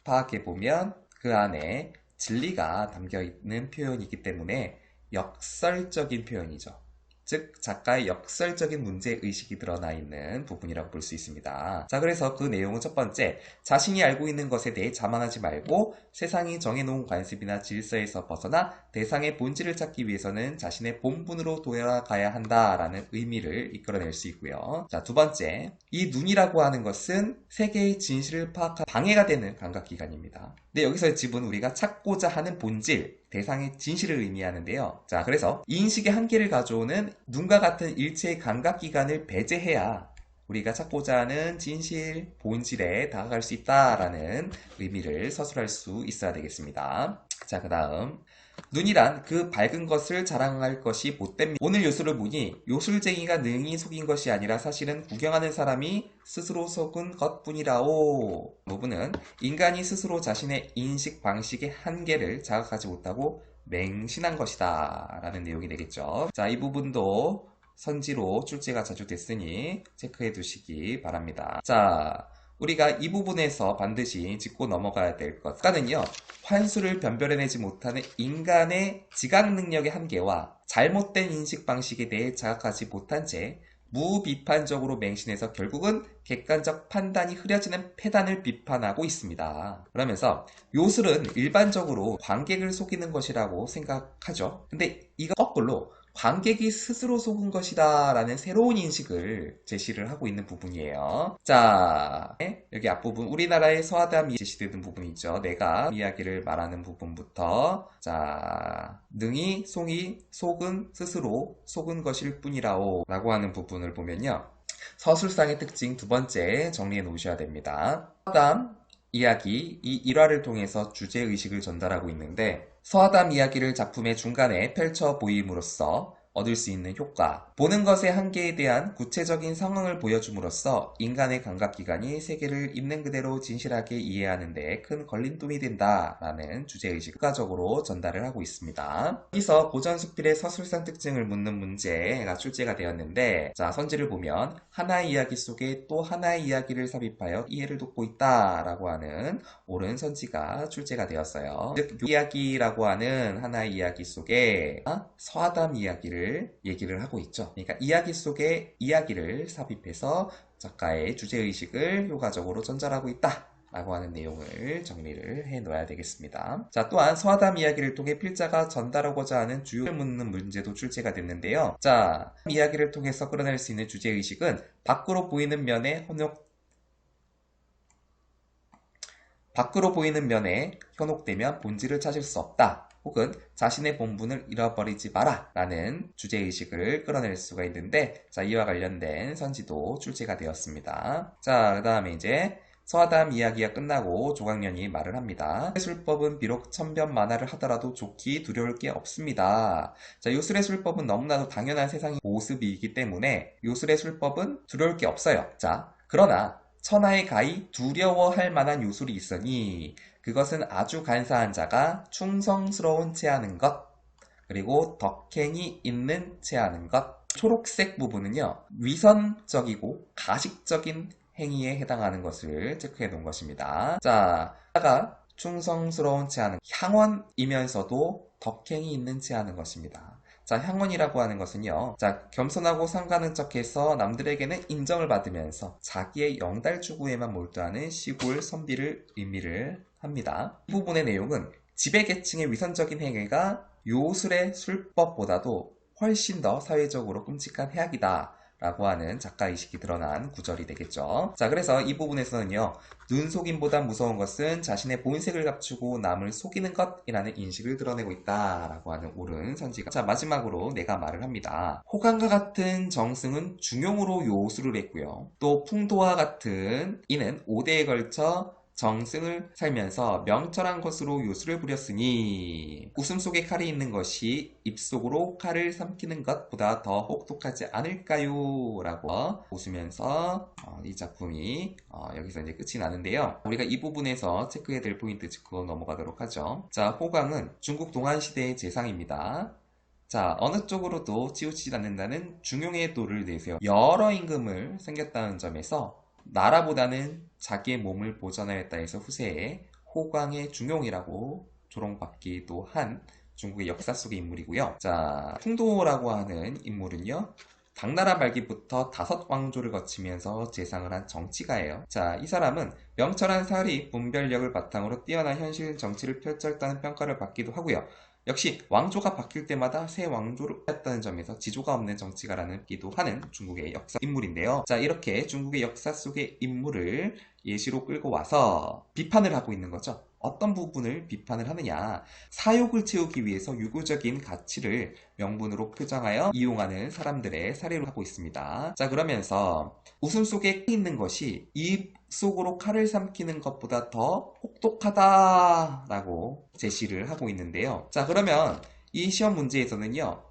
파악해보면 그 안에 진리가 담겨 있는 표현이기 때문에 역설적인 표현이죠. 즉, 작가의 역설적인 문제의식이 드러나 있는 부분이라고 볼 수 있습니다. 자, 그래서 그 내용은 첫 번째, 자신이 알고 있는 것에 대해 자만하지 말고 세상이 정해놓은 관습이나 질서에서 벗어나 대상의 본질을 찾기 위해서는 자신의 본분으로 돌아가야 한다라는 의미를 이끌어낼 수 있고요. 자, 두 번째, 이 눈이라고 하는 것은 세계의 진실을 파악하는 방해가 되는 감각기관입니다. 근데 여기서의 집은 우리가 찾고자 하는 본질, 대상의 진실을 의미하는데요. 자, 그래서 인식의 한계를 가져오는 눈과 같은 일체의 감각기관을 배제해야 우리가 찾고자 하는 진실, 본질에 다가갈 수 있다라는 의미를 서술할 수 있어야 되겠습니다. 자, 그 다음, 눈이란 그 밝은 것을 자랑할 것이 못됩니다. 오늘 요술을 보니 요술쟁이가 능히 속인 것이 아니라 사실은 구경하는 사람이 스스로 속은 것뿐이라오. 부분은 인간이 스스로 자신의 인식 방식의 한계를 자각하지 못하고 맹신한 것이다 라는 내용이 되겠죠. 자, 이 부분도 선지로 출제가 자주 됐으니 체크해 두시기 바랍니다. 자, 우리가 이 부분에서 반드시 짚고 넘어가야 될 것. 작가는요, 환수를 변별해내지 못하는 인간의 지각 능력의 한계와 잘못된 인식 방식에 대해 자각하지 못한 채 무비판적으로 맹신해서 결국은 객관적 판단이 흐려지는 패단을 비판하고 있습니다. 그러면서 요술은 일반적으로 관객을 속이는 것이라고 생각하죠. 근데 이거 거꾸로 관객이 스스로 속은 것이다 라는 새로운 인식을 제시를 하고 있는 부분이에요. 자, 여기 앞부분 우리나라의 서하담이 제시되는 부분이 있죠. 내가 이야기를 말하는 부분부터, 자, 능히 송이 속은 스스로 속은 것일 뿐이라오 라고 하는 부분을 보면요, 서술상의 특징 두 번째 정리해 놓으셔야 됩니다. 서하담 이야기, 이 일화를 통해서 주제의식을 전달하고 있는데, 서하담 이야기를 작품의 중간에 펼쳐 보임으로써 얻을 수 있는 효과. 보는 것의 한계에 대한 구체적인 상황을 보여줌으로써 인간의 감각기관이 세계를 있는 그대로 진실하게 이해하는 데 큰 걸림돌이 된다라는 주제의식을 효과적으로 전달을 하고 있습니다. 여기서 고전수필의 서술상 특징을 묻는 문제가 출제가 되었는데, 자, 선지를 보면 하나의 이야기 속에 또 하나의 이야기를 삽입하여 이해를 돕고 있다라고 하는 옳은 선지가 출제가 되었어요. 즉, 이야기라고 하는 하나의 이야기 속에 서아담 이야기를 얘기를 하고 있죠. 그러니까 이야기 속에 이야기를 삽입해서 작가의 주제의식을 효과적으로 전달하고 있다 라고 하는 내용을 정리를 해 놓아야 되겠습니다. 자, 또한 서아담 이야기를 통해 필자가 전달하고자 하는 주요를 묻는 문제도 출제가 됐는데요. 자, 이야기를 통해서 끌어낼 수 있는 주제의식은 밖으로 보이는 면에 현혹되면 본질을 찾을 수 없다. 혹은 자신의 본분을 잃어버리지 마라 라는 주제의식을 끌어낼 수가 있는데, 자, 이와 관련된 선지도 출제가 되었습니다. 자, 그 다음에 이제 서아담 이야기가 끝나고 조광년이 말을 합니다. 술법은 비록 천변만화를 하더라도 좋기 두려울 게 없습니다. 자, 요술의 술법은 너무나도 당연한 세상의 모습이기 때문에 요술의 술법은 두려울 게 없어요. 자, 그러나 천하의 가히 두려워할 만한 요술이 있으니 그것은 아주 간사한 자가 충성스러운 체하는 것, 그리고 덕행이 있는 체하는 것. 초록색 부분은요, 위선적이고 가식적인 행위에 해당하는 것을 체크해 놓은 것입니다. 자, 자가 충성스러운 체하는 향원이면서도 덕행이 있는 체하는 것입니다. 자, 향원이라고 하는 것은요, 자, 겸손하고 상가는 척해서 남들에게는 인정을 받으면서 자기의 영달 추구에만 몰두하는 시골 선비를 의미를 합니다. 이 부분의 내용은 지배계층의 위선적인 행위가 요술의 술법보다도 훨씬 더 사회적으로 끔찍한 해악이다 라고 하는 작가의식이 드러난 구절이 되겠죠. 자, 그래서 이 부분에서는요, 눈속임보다 무서운 것은 자신의 본색을 감추고 남을 속이는 것이라는 인식을 드러내고 있다라고 하는 옳은 선지가. 자, 마지막으로 내가 말을 합니다. 호강과 같은 정승은 중용으로 요술을 했고요. 또 풍도와 같은 이는 5대에 걸쳐 정승을 살면서 명철한 것으로 요술을 부렸으니 웃음 속에 칼이 있는 것이 입속으로 칼을 삼키는 것보다 더 혹독하지 않을까요? 라고 웃으면서 이 작품이 여기서 이제 끝이 나는데요. 우리가 이 부분에서 체크해야 될 포인트 짚고 넘어가도록 하죠. 자, 호강은 중국 동안시대의 재상입니다. 자, 어느 쪽으로도 치우치지 않는다는 중용의 도를 내세워 여러 임금을 생겼다는 점에서 나라보다는 자기의 몸을 보전하였다 해서 후세에 호광의 중용이라고 조롱받기도 한 중국의 역사 속의 인물이고요. 자, 풍도라고 하는 인물은요, 당나라 말기부터 5왕조를 거치면서 재상을 한 정치가예요. 자, 이 사람은 명철한 사리, 분별력을 바탕으로 뛰어난 현실 정치를 펼쳤다는 평가를 받기도 하고요. 역시 왕조가 바뀔 때마다 새 왕조를 했다는 점에서 지조가 없는 정치가라는 기도 하는 중국의 역사 인물인데요. 자, 이렇게 중국의 역사 속의 인물을 예시로 끌고 와서 비판을 하고 있는 거죠. 어떤 부분을 비판을 하느냐? 사욕을 채우기 위해서 유교적인 가치를 명분으로 표장하여 이용하는 사람들의 사례로 하고 있습니다. 자, 그러면서 웃음 속에 있는 것이 입 속으로 칼을 삼키는 것보다 더 혹독하다라고 제시를 하고 있는데요. 자, 그러면 이 시험 문제에서는요,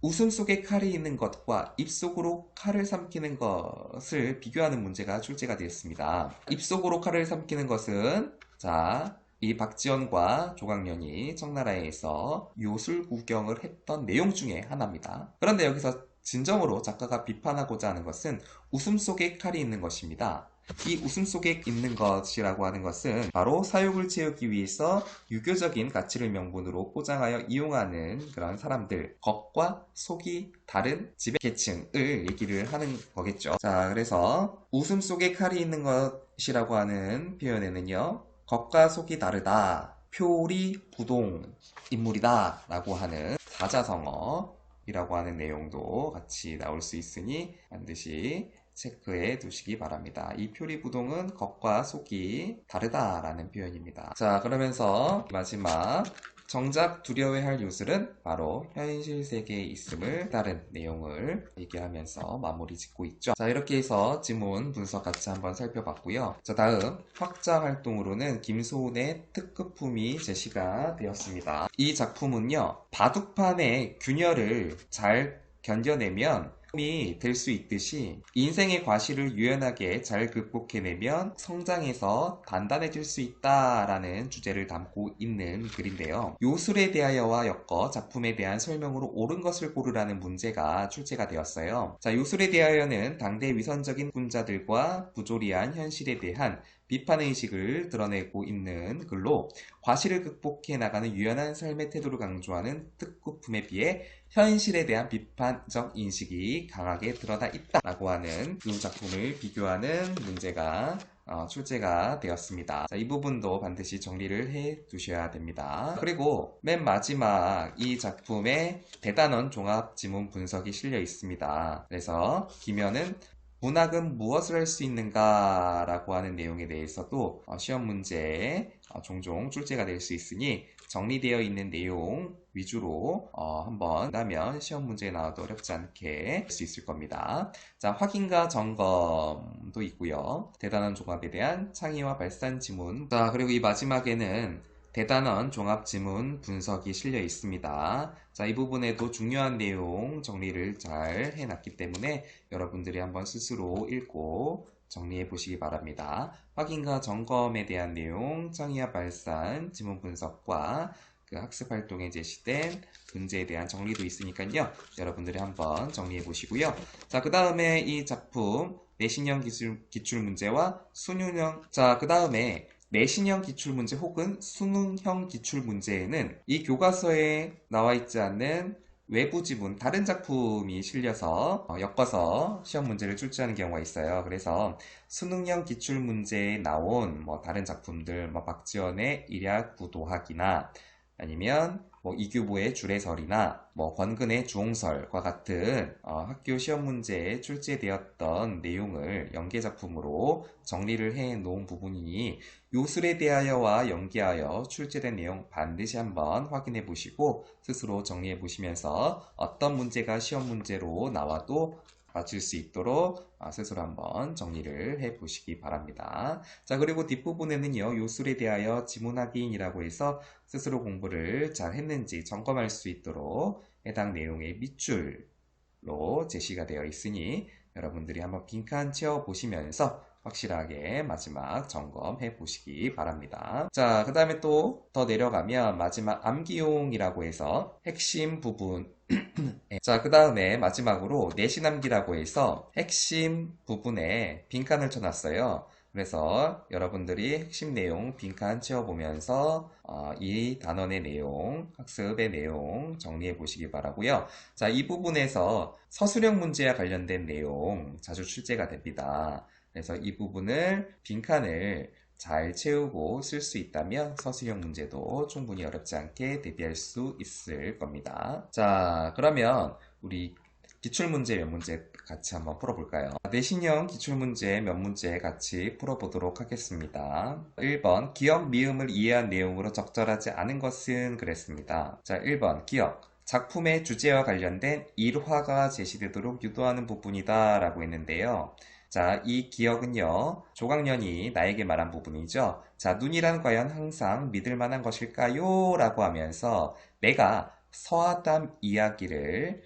웃음 속에 칼이 있는 것과 입속으로 칼을 삼키는 것을 비교하는 문제가 출제가 되었습니다. 입속으로 칼을 삼키는 것은, 자, 이 박지원과 조광년이 청나라에서 요술 구경을 했던 내용 중에 하나입니다. 그런데 여기서 진정으로 작가가 비판하고자 하는 것은 웃음 속에 칼이 있는 것입니다. 이 웃음 속에 있는 것이라고 하는 것은 바로 사욕을 채우기 위해서 유교적인 가치를 명분으로 포장하여 이용하는 그런 사람들, 겉과 속이 다른 지배계층을 얘기를 하는 거겠죠. 자, 그래서 웃음 속에 칼이 있는 것이라고 하는 표현에는요, 겉과 속이 다르다, 표리 부동 인물이다 라고 하는 사자성어이라고 하는 내용도 같이 나올 수 있으니 반드시 체크해 두시기 바랍니다. 이 표리부동은 겉과 속이 다르다라는 표현입니다. 자, 그러면서 마지막 정작 두려워할 요술은 바로 현실 세계에 있음을 다른 내용을 얘기하면서 마무리 짓고 있죠. 자, 이렇게 해서 지문 분석 같이 한번 살펴봤고요. 자, 다음 확장 활동으로는 김소은의 특급품이 제시가 되었습니다. 이 작품은요, 바둑판의 균열을 잘 견뎌내면 이 될 수 있듯이 인생의 과실을 유연하게 잘 극복해내면 성장해서 단단해질 수 있다라는 주제를 담고 있는 글인데요. 요술에 대하여와 엮어 작품에 대한 설명으로 옳은 것을 고르라는 문제가 출제가 되었어요. 자, 요술에 대하여는 당대 위선적인 군자들과 부조리한 현실에 대한 비판의식을 드러내고 있는 글로 과실을 극복해 나가는 유연한 삶의 태도를 강조하는 특급품에 비해 현실에 대한 비판적 인식이 강하게 드러나 있다라고 하는 두 작품을 비교하는 문제가 출제가 되었습니다. 자, 이 부분도 반드시 정리를 해 두셔야 됩니다. 그리고 맨 마지막 이 작품에 대단원 종합 지문 분석이 실려 있습니다. 그래서 기면은 문학은 무엇을 할 수 있는가 라고 하는 내용에 대해서도 시험 문제에 종종 출제가 될 수 있으니 정리되어 있는 내용 위주로 한번 한다면 시험 문제에 나와도 어렵지 않게 할 수 있을 겁니다. 자, 확인과 점검도 있고요. 대단원 종합에 대한 창의와 발산 지문. 자, 그리고 이 마지막에는 대단원 종합 지문 분석이 실려 있습니다. 자, 이 부분에도 중요한 내용 정리를 잘 해놨기 때문에 여러분들이 한번 스스로 읽고 정리해 보시기 바랍니다. 확인과 점검에 대한 내용, 창의와 발산, 지문 분석과 그 학습 활동에 제시된 문제에 대한 정리도 있으니까요. 여러분들이 한번 정리해 보시고요. 자, 그 다음에 이 작품 내신형 기출 문제와 수능형, 자, 그 다음에 내신형 기출문제 혹은 수능형 기출문제에는 이 교과서에 나와 있지 않는 외부 지문, 다른 작품이 실려서 엮어서 시험 문제를 출제하는 경우가 있어요. 그래서 수능형 기출문제에 나온 다른 작품들, 박지원의 일야구도학이나 아니면 이규보의 주례설이나 권근의 주홍설과 같은 학교 시험 문제에 출제되었던 내용을 연계작품으로 정리를 해 놓은 부분이니 요술에 대하여와 연계하여 출제된 내용 반드시 한번 확인해 보시고 스스로 정리해 보시면서 어떤 문제가 시험 문제로 나와도 맞출 수 있도록 스스로 한번 정리를 해 보시기 바랍니다. 자, 그리고 뒷부분에는요, 요술에 대하여 지문 확인이라고 해서 스스로 공부를 잘 했는지 점검할 수 있도록 해당 내용의 밑줄로 제시가 되어 있으니 여러분들이 한번 빈칸 채워 보시면서 확실하게 마지막 점검해 보시기 바랍니다. 자, 그 다음에 또 더 내려가면 마지막 암기용이라고 해서 핵심 부분 자, 그 다음에 마지막으로 내신암기라고 해서 핵심 부분에 빈칸을 쳐놨어요. 그래서 여러분들이 핵심 내용 빈칸 채워보면서 이 단원의 내용, 학습의 내용 정리해 보시기 바라고요. 자, 이 부분에서 서술형 문제와 관련된 내용 자주 출제가 됩니다. 그래서 이 부분을 빈칸을 잘 채우고 쓸 수 있다면 서술형 문제도 충분히 어렵지 않게 대비할 수 있을 겁니다. 자, 그러면 우리 기출문제 몇 문제 같이 한번 풀어볼까요? 내신형 기출문제 몇 문제 같이 풀어보도록 하겠습니다. 1번 기억 미음을 이해한 내용으로 적절하지 않은 것은 그랬습니다. 자, 1번 기억 작품의 주제와 관련된 일화가 제시되도록 유도하는 부분이다 라고 했는데요. 자, 이 기억은요, 조강련이 나에게 말한 부분이죠. 자, 눈이란 과연 항상 믿을 만한 것일까요? 라고 하면서 내가 서아담 이야기를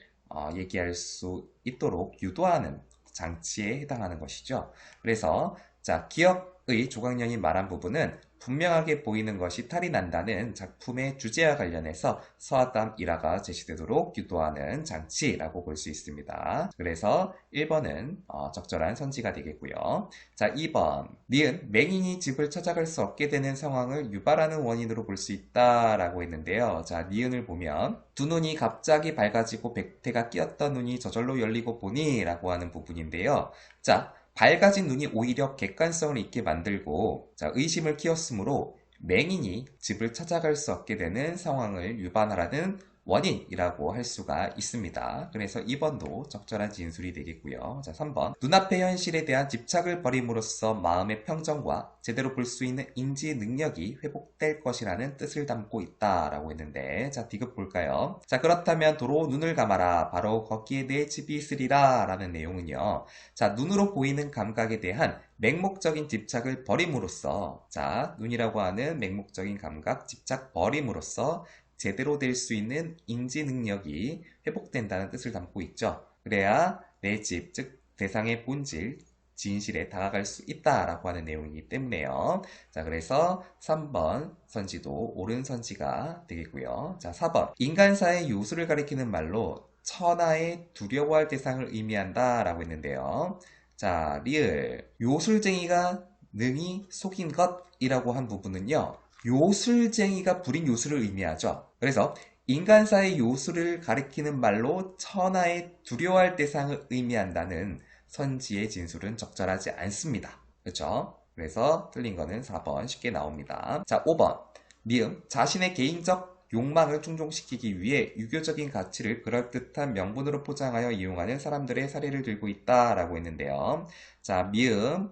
얘기할 수 있도록 유도하는 장치에 해당하는 것이죠. 그래서 자, 기억의 조강련이 말한 부분은 분명하게 보이는 것이 탈이 난다는 작품의 주제와 관련해서 서아담 일화가 제시되도록 유도하는 장치라고 볼 수 있습니다. 그래서 1번은 적절한 선지가 되겠고요. 자, 2번 니은 맹인이 집을 찾아갈 수 없게 되는 상황을 유발하는 원인으로 볼 수 있다라고 했는데요. 자, 니은을 보면 두 눈이 갑자기 밝아지고 백태가 끼었던 눈이 저절로 열리고 보니 라고 하는 부분인데요. 자, 밝아진 눈이 오히려 객관성을 있게 만들고 자, 의심을 키웠으므로 맹인이 집을 찾아갈 수 없게 되는 상황을 유발하라는 원인이라고 할 수가 있습니다. 그래서 2번도 적절한 진술이 되겠고요. 자, 3번. 눈앞의 현실에 대한 집착을 버림으로써 마음의 평정과 제대로 볼 수 있는 인지 능력이 회복될 것이라는 뜻을 담고 있다라고 했는데, 자, 디귿 볼까요? 자, 그렇다면 도로 눈을 감아라. 바로 거기에 내 집이 있으리라 라는 내용은요. 자, 눈으로 보이는 감각에 대한 맹목적인 집착을 버림으로써, 자, 눈이라고 하는 맹목적인 감각, 집착 버림으로써 제대로 될 수 있는 인지 능력이 회복된다는 뜻을 담고 있죠. 그래야 내 집, 즉 대상의 본질, 진실에 다가갈 수 있다라고 하는 내용이기 때문에요. 자, 그래서 3번 선지도 옳은 선지가 되겠고요. 자, 4번. 인간사의 요술을 가리키는 말로 천하의 두려워할 대상을 의미한다 라고 했는데요. 자, 리을. 요술쟁이가 능히 속인 것이라고 한 부분은요. 요술쟁이가 부린 요술을 의미하죠. 그래서 인간사의 요술을 가리키는 말로 천하의 두려워할 대상을 의미한다는 선지의 진술은 적절하지 않습니다. 그렇죠? 그래서 틀린 거는 4번 쉽게 나옵니다. 자, 5번. 미음. 자신의 개인적 욕망을 충족시키기 위해 유교적인 가치를 그럴듯한 명분으로 포장하여 이용하는 사람들의 사례를 들고 있다라고 했는데요. 자, 미음.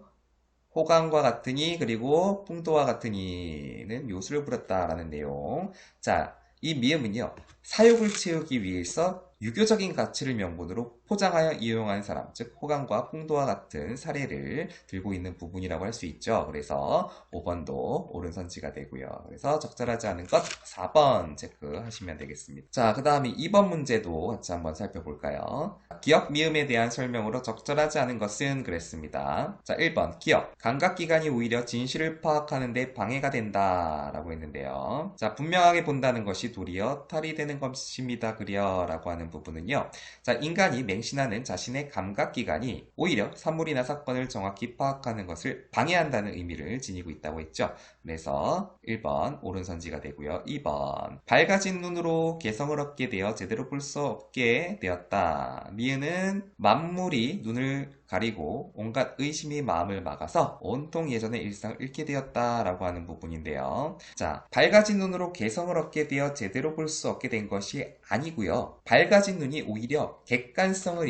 호강과 같으니 그리고 풍도와 같으니는 요술을 부렸다라는 내용. 자, 이 미음은요. 사욕을 채우기 위해서 유교적인 가치를 명분으로 포장하여 이용한 사람, 즉 호강과 풍도와 같은 사례를 들고 있는 부분이라고 할 수 있죠. 그래서 5번도 옳은 선지가 되고요. 그래서 적절하지 않은 것 4번 체크하시면 되겠습니다. 자, 그 다음에 2번 문제도 같이 한번 살펴볼까요? 기억 미음에 대한 설명으로 적절하지 않은 것은 그랬습니다. 자, 1번 기억. 감각기관이 오히려 진실을 파악하는 데 방해가 된다 라고 했는데요. 자, 분명하게 본다는 것이 도리어 탈이 되는 것입니다. 그려 라고 하는 부분은요. 자, 인간이 맹신하는 자신의 감각기관이 오히려 사물이나 사건을 정확히 파악하는 것을 방해한다는 의미를 지니고 있다고 했죠. 그래서 1번 옳은 선지가 되고요. 2번 밝아진 눈으로 개성을 얻게 되어 제대로 볼 수 없게 되었다. 미은은 만물이 눈을 가리고 온갖 의심이 마음을 막아서 온통 예전의 일상을 잃게 되었다라고 하는 부분인데요. 자, 밝아진 눈으로 개성을 얻게 되어 제대로 볼 수 없게 된 것이 아니고요. 밝아진 눈이 오히려 객관성을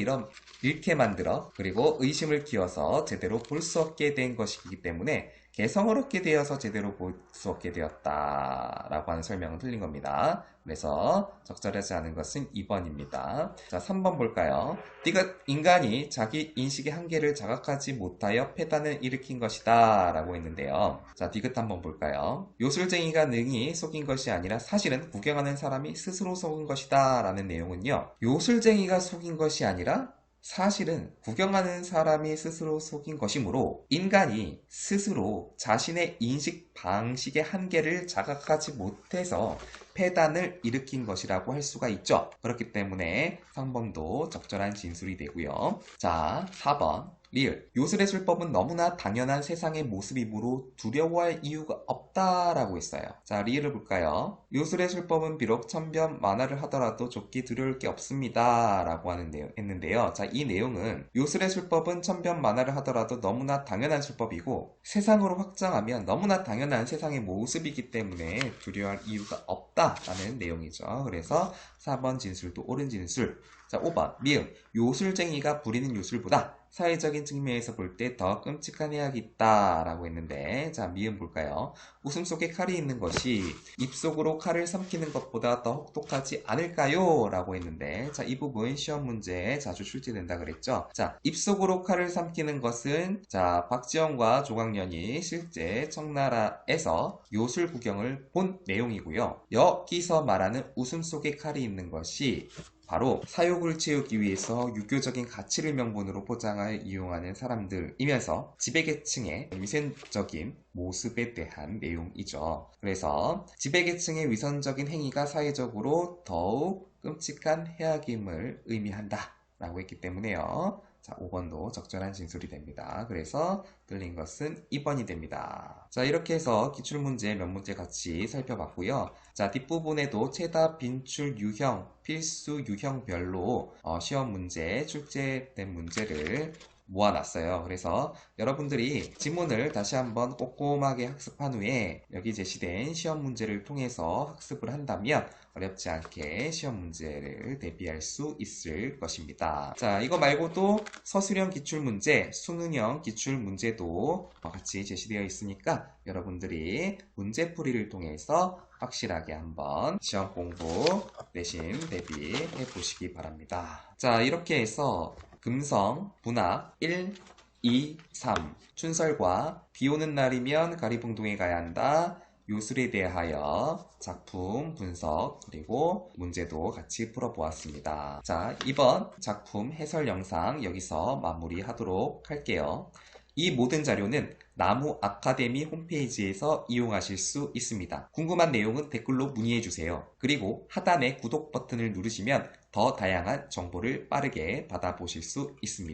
잃게 만들어 그리고 의심을 키워서 제대로 볼 수 없게 된 것이기 때문에 개성을 얻게 되어서 제대로 볼 수 없게 되었다라고 하는 설명은 틀린 겁니다. 그래서 적절하지 않은 것은 2번입니다. 자, 3번 볼까요? 디귿. 인간이 자기 인식의 한계를 자각하지 못하여 폐단을 일으킨 것이다 라고 했는데요. 자, 디귿 한번 볼까요? 요술쟁이가 능히 속인 것이 아니라 사실은 구경하는 사람이 스스로 속은 것이다 라는 내용은요. 요술쟁이가 속인 것이 아니라 사실은 구경하는 사람이 스스로 속인 것이므로 인간이 스스로 자신의 인식 방식의 한계를 자각하지 못해서 폐단을 일으킨 것이라고 할 수가 있죠. 그렇기 때문에 3번도 적절한 진술이 되고요. 자, 4번 리을. 요술의 술법은 너무나 당연한 세상의 모습이므로 두려워할 이유가 없다라고 했어요. 자, 리을을 볼까요? 요술의 술법은 비록 천변 만화를 하더라도 좋기 두려울 게 없습니다 라고 하는 내용 했는데요. 자, 이 내용은 요술의 술법은 천변 만화를 하더라도 너무나 당연한 술법이고 세상으로 확장하면 너무나 당연한 세상의 모습이기 때문에 두려워할 이유가 없다라는 내용이죠. 그래서 4번 진술도 옳은 진술. 자, 5번 미음. 요술쟁이가 부리는 요술보다 사회적인 측면에서 볼 때 더 끔찍한 해악이 있다 라고 했는데, 자, 미음 볼까요? 웃음 속에 칼이 있는 것이 입속으로 칼을 삼키는 것보다 더 혹독하지 않을까요? 라고 했는데, 자, 이 부분 시험 문제에 자주 출제된다 그랬죠. 자, 입속으로 칼을 삼키는 것은, 자, 박지원과 조광년이 실제 청나라에서 요술 구경을 본 내용이고요. 여기서 말하는 웃음 속에 칼이 있는 것이 바로 사욕을 채우기 위해서 유교적인 가치를 명분으로 포장하여 이용하는 사람들이면서 지배계층의 위선적인 모습에 대한 내용이죠. 그래서 지배계층의 위선적인 행위가 사회적으로 더욱 끔찍한 해악임을 의미한다 라고 했기 때문에요. 자, 5번도 적절한 진술이 됩니다. 그래서 틀린 것은 2번이 됩니다. 자, 이렇게 해서 기출문제 몇 문제 같이 살펴봤고요. 자, 뒷부분에도 최다 빈출 유형, 필수 유형별로 시험 문제, 출제된 문제를 모아놨어요. 그래서 여러분들이 지문을 다시 한번 꼼꼼하게 학습한 후에 여기 제시된 시험 문제를 통해서 학습을 한다면 어렵지 않게 시험 문제를 대비할 수 있을 것입니다. 자, 이거 말고도 서술형 기출문제, 수능형 기출문제도 같이 제시되어 있으니까 여러분들이 문제풀이를 통해서 확실하게 한번 시험 공부 내신 대비해 보시기 바랍니다. 자, 이렇게 해서 금성, 문학 1, 2, 3 춘설과 비 오는 날이면 가리봉동에 가야 한다. 요술에 대하여 작품 분석 그리고 문제도 같이 풀어보았습니다. 자, 이번 작품 해설 영상 여기서 마무리하도록 할게요. 이 모든 자료는 나무 아카데미 홈페이지에서 이용하실 수 있습니다. 궁금한 내용은 댓글로 문의해주세요. 그리고 하단의 구독 버튼을 누르시면 더 다양한 정보를 빠르게 받아보실 수 있습니다.